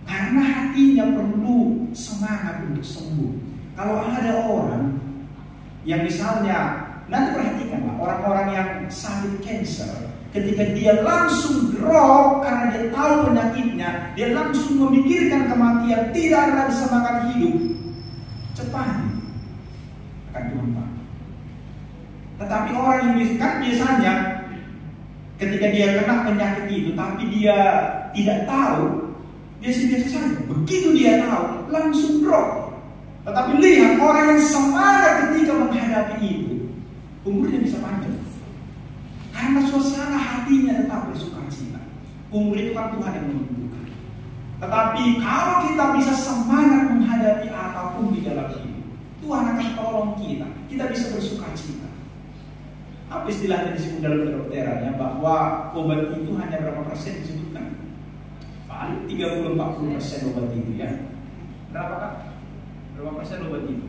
Karena hatinya perlu semangat untuk sembuh. Kalau ada orang yang misalnya, nanti perhatikanlah, orang-orang yang sakit cancer, ketika dia langsung drop karena dia tahu penyakitnya, dia langsung memikirkan kematian, tidak ada lagi semangat hidup, cepat akan tumpah. Tetapi orang yang kan biasanya ketika dia kena penyakit itu, tapi dia tidak tahu, biasa-biasa saja. Begitu dia tahu, langsung drop. Tetapi lihat orang yang semangat ketika menghadapi itu, umurnya bisa panjang. Karena suasana hatinya tetap bersukacita. Umur itu kan Tuhan yang menentukan. Tetapi kalau kita bisa semangat menghadapi apapun di dalam hidup, Tuhan akan tolong kita. Kita bisa bersukacita. Apa istilahnya disebut dalam kedokteran ya, bahwa obat itu hanya berapa persen disebutkan? Paling 30-40% obat itu ya. Berapa Kak? Berapa persen obat itu?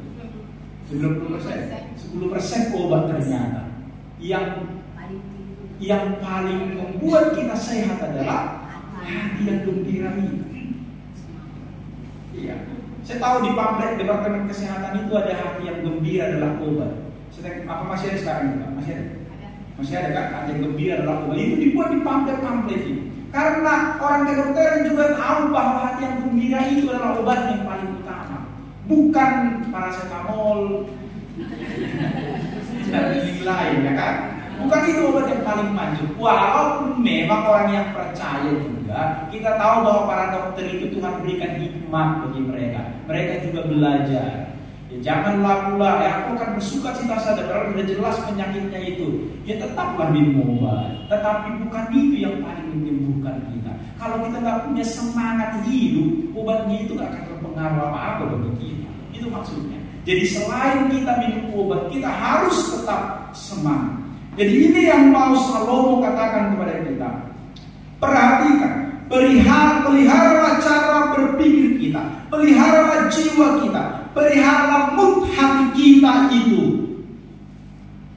90%. 10% obat ternyata. Yang paling membuat kita sehat adalah hati yang gembira itu. Iya. Saya tahu di pamflet Departemen Kesehatan itu ada hati yang gembira adalah obat. Apa masih ada sekarang juga? Masih ada? Masih ada kan? Hati yang gembira adalah obat. Itu dibuat di pamflet itu. Karena orang kedokteran juga tahu bahwa hati yang gembira itu adalah obat yang paling utama. Bukan paracetamol dan lain ya kan? Bukan itu obat yang paling maju. Walaupun memang orang yang percaya juga, kita tahu bahwa para dokter itu Tuhan berikan hikmat bagi mereka. Mereka juga belajar. Ya, janganlah pula, aku akan bersuka cita saja, kalau sudah jelas penyakitnya itu. Ya tetaplah minum obat. Tetapi bukan itu yang paling menyembuhkan kita. Kalau kita nggak punya semangat hidup, obatnya itu nggak akan berpengaruh apa-apa bagi kita. Itu maksudnya. Jadi selain kita minum obat, kita harus tetap semangat. Jadi ini yang mau Salomo katakan kepada kita. Perhatikan, peliharalah cara berpikir kita, peliharalah jiwa kita, peliharalah mood hati kita itu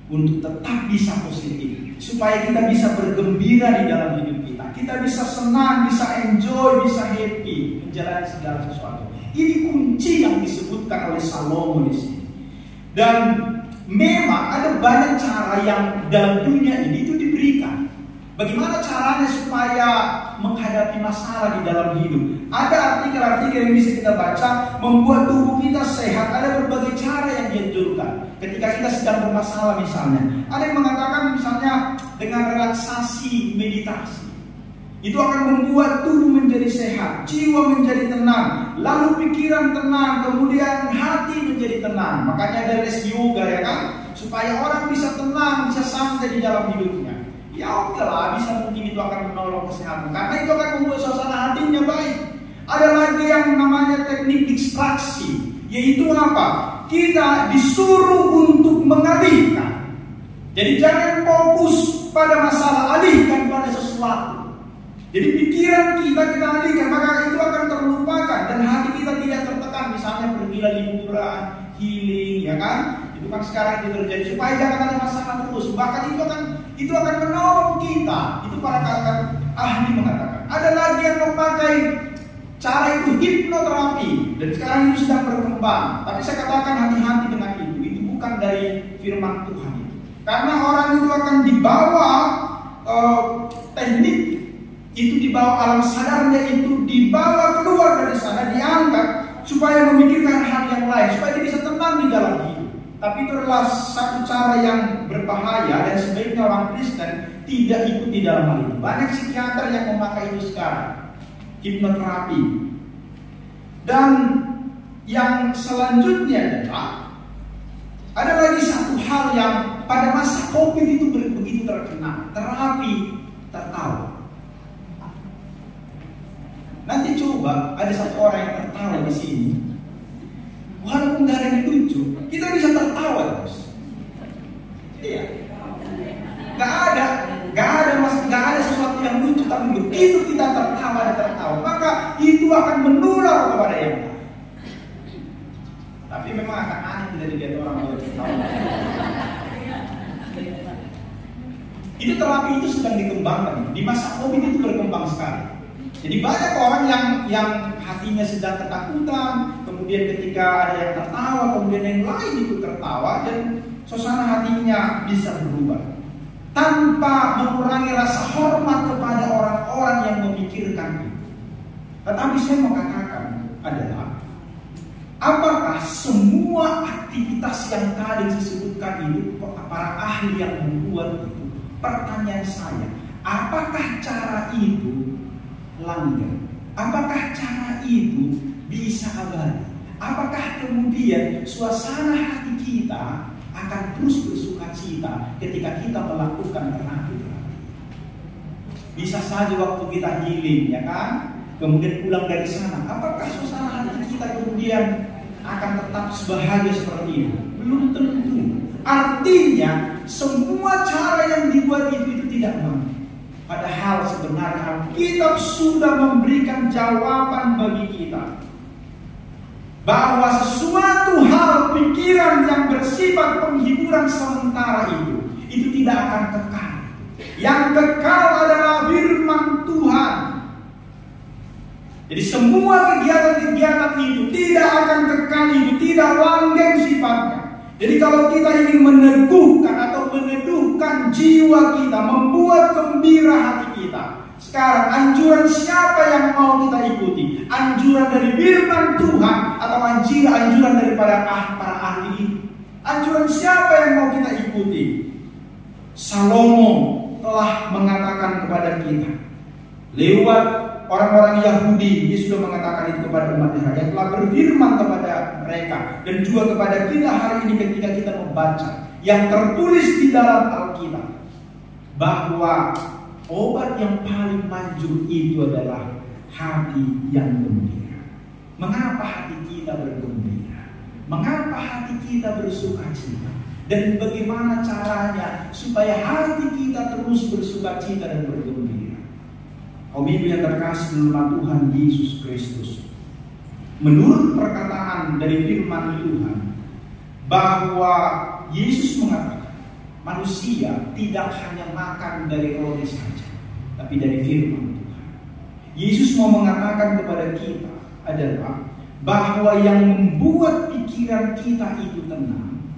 untuk tetap bisa positif, supaya kita bisa bergembira di dalam hidup kita. Kita bisa senang, bisa enjoy, bisa happy menjalani segala sesuatu. Ini kunci yang disebutkan oleh Salomo di sini. Dan memang ada banyak cara yang dalam dunia ini itu diberikan. Bagaimana caranya supaya menghadapi masalah di dalam hidup? Ada artikel-artikel yang bisa kita baca membuat tubuh kita sehat. Ada berbagai cara yang dianjurkan ketika kita sedang bermasalah misalnya. Ada yang mengatakan misalnya dengan relaksasi meditasi. Itu akan membuat tubuh menjadi sehat, jiwa menjadi tenang, lalu pikiran tenang, kemudian hati menjadi tenang. Makanya ada les yoga ya kan, supaya orang bisa tenang, bisa santai di dalam hidupnya. Ya oke lah, bisa mungkin itu akan menolong kesehatan, karena itu akan membuat suasana hatinya baik. Ada lagi yang namanya teknik distraksi, yaitu apa? Kita disuruh untuk mengalihkan. Jadi jangan fokus pada masalah, alihkan pada sesuatu. Jadi pikiran kita alihkan, maka itu akan terlupakan dan hati kita tidak tertekan. Misalnya pergilah liburan, healing, ya kan? Itu kan sekarang itu terjadi supaya jangan ada masalah terus. Bahkan itu akan menolong kita. Itu para ahli mengatakan. Ada lagi yang memakai cara itu hipnoterapi dan sekarang itu sedang berkembang. Tapi saya katakan hati-hati dengan itu. Itu bukan dari firman Tuhan itu. Karena orang itu akan dibawa teknik itu, dibawa alam sadarnya itu, dibawa keluar dari sana, diangkat supaya memikirkan hal yang lain, supaya dia bisa tenang di dalam hidup. Tapi itu adalah satu cara yang berbahaya dan sebaiknya orang Kristen tidak ikut di dalam hal itu. Banyak psikiater yang memakai itu sekarang, hipnoterapi. Dan yang selanjutnya adalah ada lagi satu hal yang pada masa COVID itu begitu terkenal, terapi tertawa. Nanti coba ada satu orang yang tertawa di sini, walaupun nggak ada yang lucu, kita bisa tertawa terus. Iya, nggak ada sesuatu yang lucu, tapi begitu kita tertawa, maka itu akan menular kepada yang lain. Tapi memang akan aneh tidak dilihat orang kalau tertawa. Itu terapi itu sedang dikembangkan di masa COVID itu berkembang sekali. Jadi banyak orang yang hatinya sedang ketakutan, kemudian ketika ada yang tertawa, kemudian yang lain ikut tertawa, dan suasana hatinya bisa berubah tanpa mengurangi rasa hormat kepada orang-orang yang memikirkan itu. Tetapi saya mau katakan adalah, apakah semua aktivitas yang tadi disebut sebutkan itu para ahli yang membuat itu. Pertanyaan saya, apakah cara itu langgeng? Apakah cara itu bisa abadi? Apakah kemudian suasana hati kita akan terus bersuka cita ketika kita melakukan terapi-terapi? Bisa saja waktu kita healing, ya kan? Kemudian pulang dari sana, apakah suasana hati kita kemudian akan tetap sebahagia seperti itu? Belum tentu. Artinya semua cara yang dibuat itu tidak mampu. Padahal sebenarnya Alkitab sudah memberikan jawaban bagi kita bahwa sesuatu hal pikiran yang bersifat penghiburan sementara itu tidak akan kekal. Yang kekal adalah firman Tuhan. Jadi semua kegiatan-kegiatan itu tidak akan kekal, itu tidak langgeng sifatnya. Jadi kalau kita ingin meneguhkan atau meneduhkan jiwa kita, membuat gembira hati kita, sekarang anjuran siapa yang mau kita ikuti? Anjuran dari firman Tuhan atau anjuran daripada para ahli itu? Anjuran siapa yang mau kita ikuti? Salomo telah mengatakan kepada kita lewat orang-orang Yahudi, dia sudah mengatakan itu kepada umat Israel, yang telah berfirman kepada mereka dan juga kepada kita hari ini ketika kita membaca yang tertulis di dalam Alkitab bahwa obat yang paling manjur itu adalah hati yang gembira. Mengapa hati kita bergembira? Mengapa hati kita bersuka cita? Dan bagaimana caranya supaya hati kita terus bersuka cita dan bergembira? Kaum ibu yang terkasih dalam Tuhan Yesus Kristus, menurut perkataan dari firman Tuhan bahwa Yesus mengatakan manusia tidak hanya makan dari roti saja, tapi dari firman Tuhan. Yesus mau mengatakan kepada kita adalah bahwa yang membuat pikiran kita itu tenang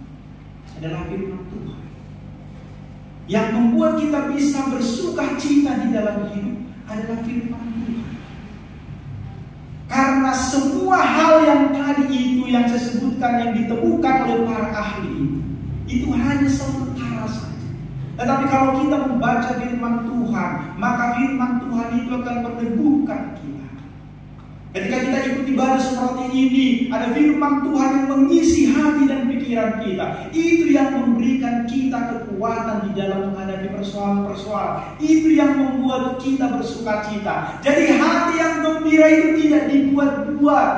adalah firman Tuhan. Yang membuat kita bisa bersuka cita di dalam hidup adalah firman Tuhan. Karena semua hal yang tadi itu yang saya sebutkan, yang ditemukan oleh para ahli itu hanya sementara saja. Tetapi kalau kita membaca firman Tuhan, maka firman Tuhan itu akan meneguhkan kita. Ketika kita ikut ibadah seperti ini, ada firman Tuhan yang mengisi hati dan pikiran kita. Itu yang memberikan kita kekuatan di dalam menghadapi persoalan-persoalan. Itu yang membuat kita bersuka cita. Jadi hati yang gembira itu tidak dibuat-buat.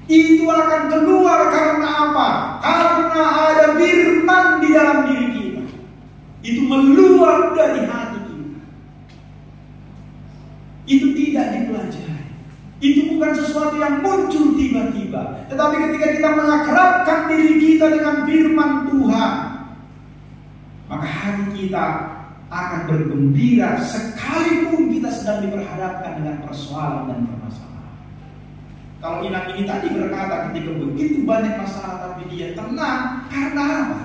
Itu akan keluar karena apa? Karena ada firman di dalam diri kita. Itu meluap dari hati kita. Itu tidak dipelajari. Itu bukan sesuatu yang muncul tiba-tiba. Tetapi ketika kita mengakrabkan diri kita dengan firman Tuhan, maka hati kita akan bergembira sekalipun kita sedang diperhadapkan dengan persoalan dan permasalahan. Kalau Inang ini tadi berkata ketika begitu banyak masalah tapi dia tenang, karena apa?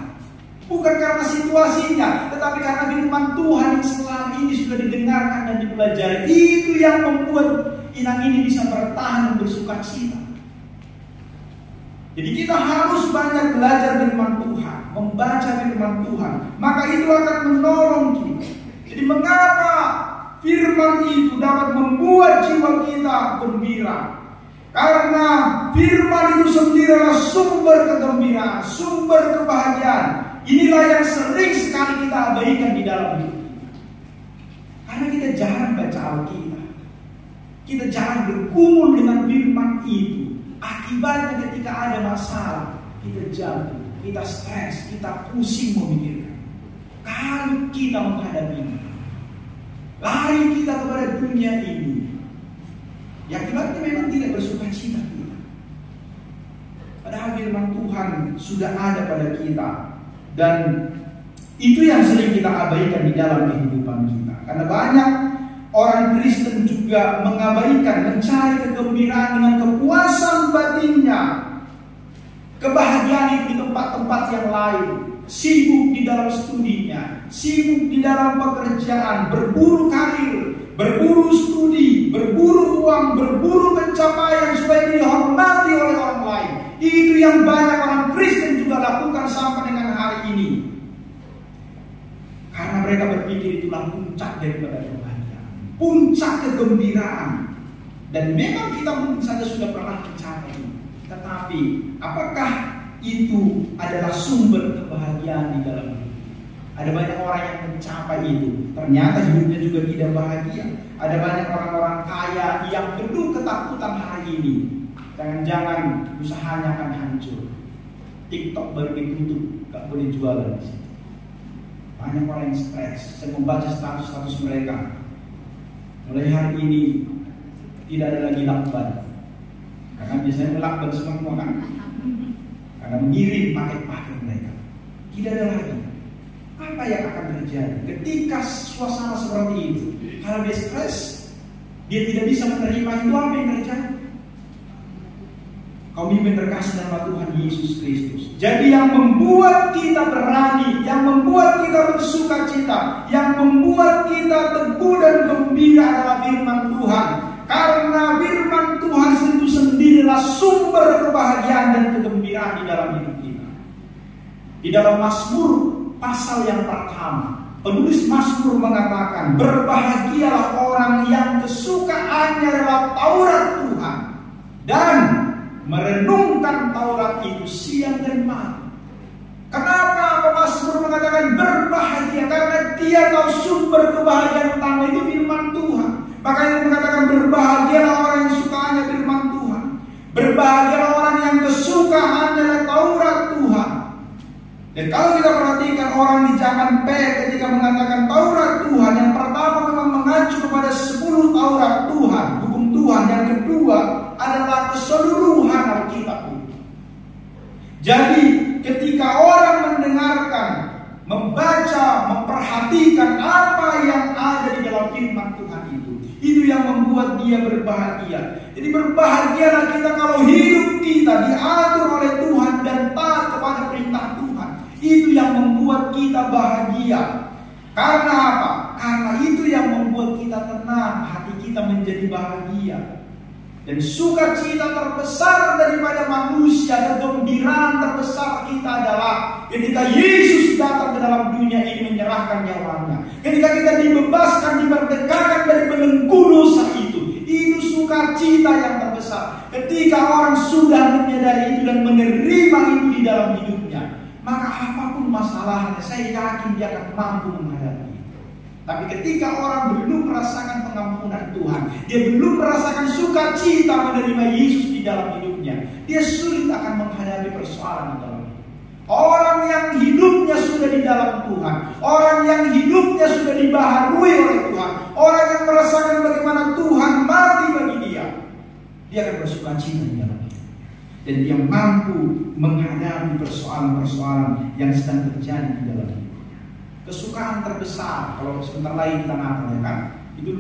Bukan karena situasinya, tetapi karena firman Tuhan yang selama ini sudah didengarkan dan dipelajari. Itu yang membuat Inang ini bisa bertahan dan bersuka cita. Jadi kita harus banyak belajar firman Tuhan, membaca firman Tuhan, maka itu akan menolong kita. Jadi mengapa firman itu dapat membuat jiwa kita gembira? Karena firman itu sendiri adalah sumber kegembiraan, sumber kebahagiaan. Inilah yang sering sekali kita abaikan di dalam hidup kita. Karena kita jarang baca Alkitab, kita jarang bergumul dengan firman itu. Akibatnya ketika ada masalah, kita jatuh, kita stres, kita pusing memikirkan. Kalau kita menghadapinya, lari kita kepada dunia ini, yang akibatnya memang tidak bersuka cita kita. Padahal firman Tuhan sudah ada pada kita. Dan itu yang sering kita abaikan di dalam kehidupan kita. Karena banyak orang Kristen juga mengabaikan, mencari kegembiraan dengan kepuasan batinnya, kebahagiaan itu di tempat-tempat yang lain, sibuk di dalam studinya, sibuk di dalam pekerjaan, berburu karir, berburu studi, berburu uang, berburu pencapaian supaya dihormati oleh orang lain. Itu yang banyak orang Kristen juga lakukan sampai dengan puncak kegembiraan. Dan memang kita mungkin saja sudah pernah mencapai, tetapi apakah itu adalah sumber kebahagiaan di dalam hidup? Ada banyak orang yang mencapai itu, ternyata hidupnya juga tidak bahagia. Ada banyak orang-orang kaya yang penuh ketakutan hari ini. Jangan-jangan usahanya akan hancur. TikTok baru ditutup, gak boleh jualan. Banyak orang yang stres. Saya membaca status-status mereka. Mulai hari ini tidak ada lagi lakban. Karena biasanya lakban semua kan. Karena mengirim paket-paket mereka. Tidak ada lagi. Apa yang akan terjadi ketika suasana seperti itu? Kalau dia stres, dia tidak bisa menerima itu, apa yang terjadi? Kaum mimpin terkasih dalam Tuhan Yesus Kristus. Jadi yang membuat kita berani, yang membuat kita bersuka cita, yang membuat kita teguh dan gembira adalah firman Tuhan. Karena firman Tuhan itu sendirilah sumber kebahagiaan dan kegembiraan di dalam hidup kita. Di dalam Mazmur pasal yang pertama, penulis Mazmur mengatakan, berbahagialah orang yang kesukaannya adalah Taurat Tuhan dan merenungkan Taurat itu siang dan malam. Kenapa Mazmur mengatakan berbahagia? Karena dia tahu sumber kebahagiaan utama itu firman Tuhan. Makanya mengatakan berbahagialah orang yang sukaannya firman Tuhan. Berbahagialah orang yang kesukaannya adalah Taurat Tuhan. Dan kalau kita perhatikan orang di zaman P ketika mengatakan Taurat Tuhan, yang pertama memang mengacu kepada 10 Taurat Tuhan, hukum Tuhan. Yang kedua adalah keseluruhan Alkitab itu. Jadi ketika orang mendengarkan, membaca, memperhatikan apa yang ada di dalam firman Tuhan itu yang membuat dia berbahagia. Jadi berbahagialah kita kalau hidup kita diatur oleh Tuhan dan taat kepada perintah Tuhan. Itu yang membuat kita bahagia. Karena apa? Karena itu yang membuat kita tenang, hati kita menjadi bahagia. Dan sukacita terbesar daripada manusia, kegembiraan terbesar kita adalah ketika Yesus datang ke dalam dunia ini menyerahkan nyawanya. Ketika kita dibebaskan, dimerdekakan dari belenggu dosa itu sukacita yang terbesar. Ketika orang sudah menyadari itu dan menerima itu di dalam hidupnya, maka apapun masalahnya, saya yakin dia akan mampu menghadapi. Tapi ketika orang belum merasakan pengampunan Tuhan, dia belum merasakan sukacita menerima Yesus di dalam hidupnya, dia sulit akan menghadapi persoalan di dalam hidup. Orang yang hidupnya sudah di dalam Tuhan, orang yang hidupnya sudah dibaharui oleh Tuhan, orang yang merasakan bagaimana Tuhan mati bagi dia akan bersukacita di dalam hidup. Dan dia mampu menghadapi persoalan-persoalan yang sedang terjadi di dalam hidup. Kesukaan terbesar, kalau sebentar lagi kita Natal ya kan, itu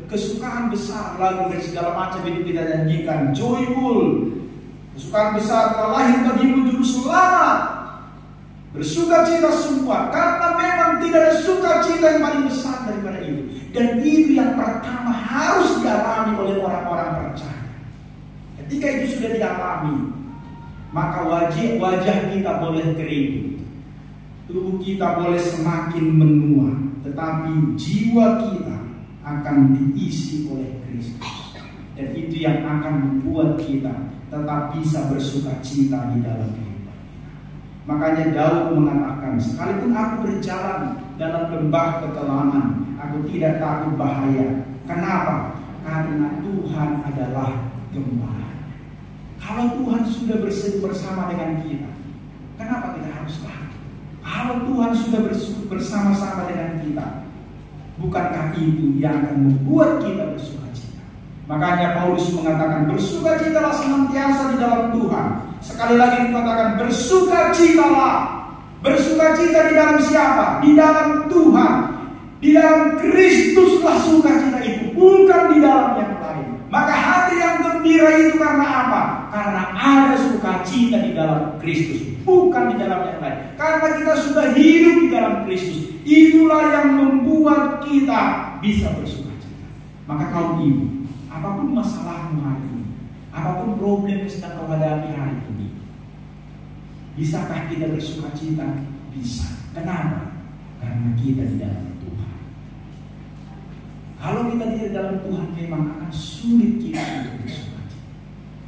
kesukaan besar, lagu dan segala macam itu kita janjikan, joyful. Kesukaan besar telah lahir bagimu juru selamat, bersukacita semua, karena memang tidak ada sukacita yang paling besar daripada itu. Dan itu yang pertama harus dialami oleh orang-orang percaya. Ketika itu sudah dialami, maka wajah kita boleh kering, tubuh kita boleh semakin menua, tetapi jiwa kita akan diisi oleh Kristus. Dan itu yang akan membuat kita tetap bisa bersukacita di dalam kehidupan. Makanya Daud mengatakan, sekalipun aku berjalan dalam lembah kekelaman, aku tidak takut bahaya. Kenapa? Karena Tuhan adalah gembala. Kalau Tuhan sudah bersama dengan kita, kenapa kita harus takut? Kalau Tuhan sudah bersama-sama dengan kita, bukankah itu yang akan membuat kita bersukacita? Makanya Paulus mengatakan, bersukacitalah senantiasa di dalam Tuhan. Sekali lagi dikatakan, bersukacitalah. Bersukacita di dalam siapa? Di dalam Tuhan. Di dalam Kristuslah sukacita itu, bukan di dalam yang lain. Maka hati yang gembira itu karena apa? Karena ada sukacita di dalam Kristus, bukan di dalam yang lain. Karena kita sudah hidup di dalam Kristus, itulah yang membuat kita bisa bersukacita. Maka kaum ibu, apapun masalahmu hari ini, apapun problem yang sedang kau hadapi hari ini, bisakah kita bersukacita? Bisa. Kenapa? Karena kita di dalam Tuhan. Kalau kita di dalam Tuhan memang akan sulit kita untuk bersukacita.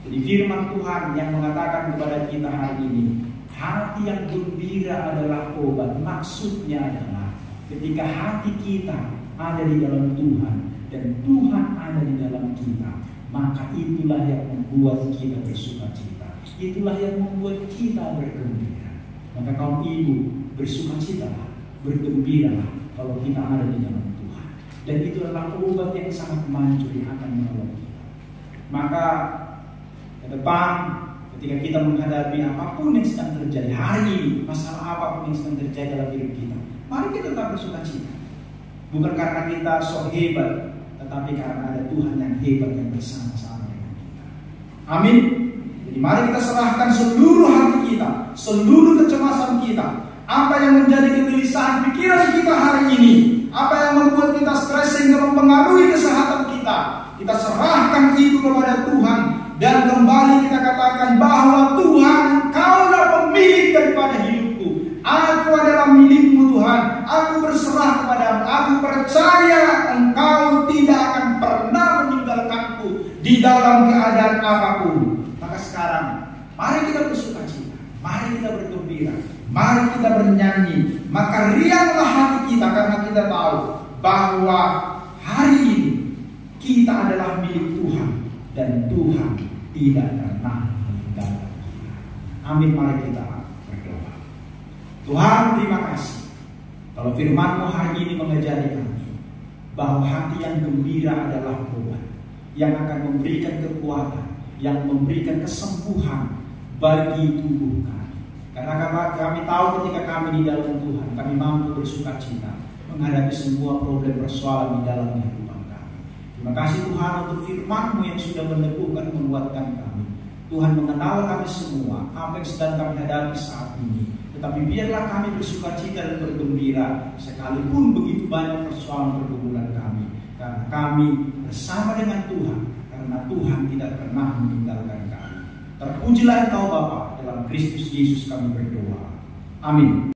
Jadi firman Tuhan yang mengatakan kepada kita hari ini, hati yang gembira adalah obat. Maksudnya adalah ketika hati kita ada di dalam Tuhan dan Tuhan ada di dalam kita, maka itulah yang membuat kita bersukacita. Itulah yang membuat kita bergembira. Maka kaum ibu, bersukacitalah, bergembiralah kalau kita ada di dalam Tuhan. Dan itu adalah obat yang sangat manjur yang akan menolong kita. Maka ke depan ketika kita menghadapi apapun yang sedang terjadi hari ini, masalah apapun yang sedang terjadi dalam hidup kita, mari kita tetap bersukacita. Bukan karena kita so hebat, tetapi karena ada Tuhan yang hebat yang bersama-sama dengan kita. Amin. Jadi mari kita serahkan seluruh hati kita, seluruh kecemasan kita, apa yang menjadi kegelisahan pikiran kita hari ini, apa yang membuat kita stres sehingga mempengaruhi kesehatan kita, kita serahkan itu kepada Tuhan. Dan kembali kita katakan bahwa Tuhan, Engkaulah pemilik daripada hidupku. Aku adalah milikmu Tuhan. Aku berserah kepadamu. Aku percaya Engkau tidak akan pernah meninggalkanku di dalam keadaan apapun. Maka sekarang, mari kita bersukacita. Mari kita bergembira. Mari kita bernyanyi. Maka rianglah hati kita karena kita tahu bahwa hari ini kita adalah milik Tuhan. Dan Tuhan tidak pernah meninggalkan kita. Amin, mari kita berdoa. Tuhan, terima kasih kalau firman-Mu hari ini mengajari kami bahwa hati yang gembira adalah obat yang akan memberikan kekuatan, yang memberikan kesembuhan bagi tubuh kami. Karena kami tahu ketika kami di dalam Tuhan, kami mampu bersukacita menghadapi semua problem persoalan di dalam kehidupan. Terima kasih Tuhan untuk firman-Mu yang sudah meneguhkan, menguatkan kami. Tuhan mengenal kami semua, apa yang sedang kami hadapi saat ini. Tetapi biarlah kami bersukacita dan bergembira, sekalipun begitu banyak persoalan pergumulan kami. Karena kami bersama dengan Tuhan, karena Tuhan tidak pernah meninggalkan kami. Terpujilah Engkau Bapa, dalam Kristus Yesus kami berdoa. Amin.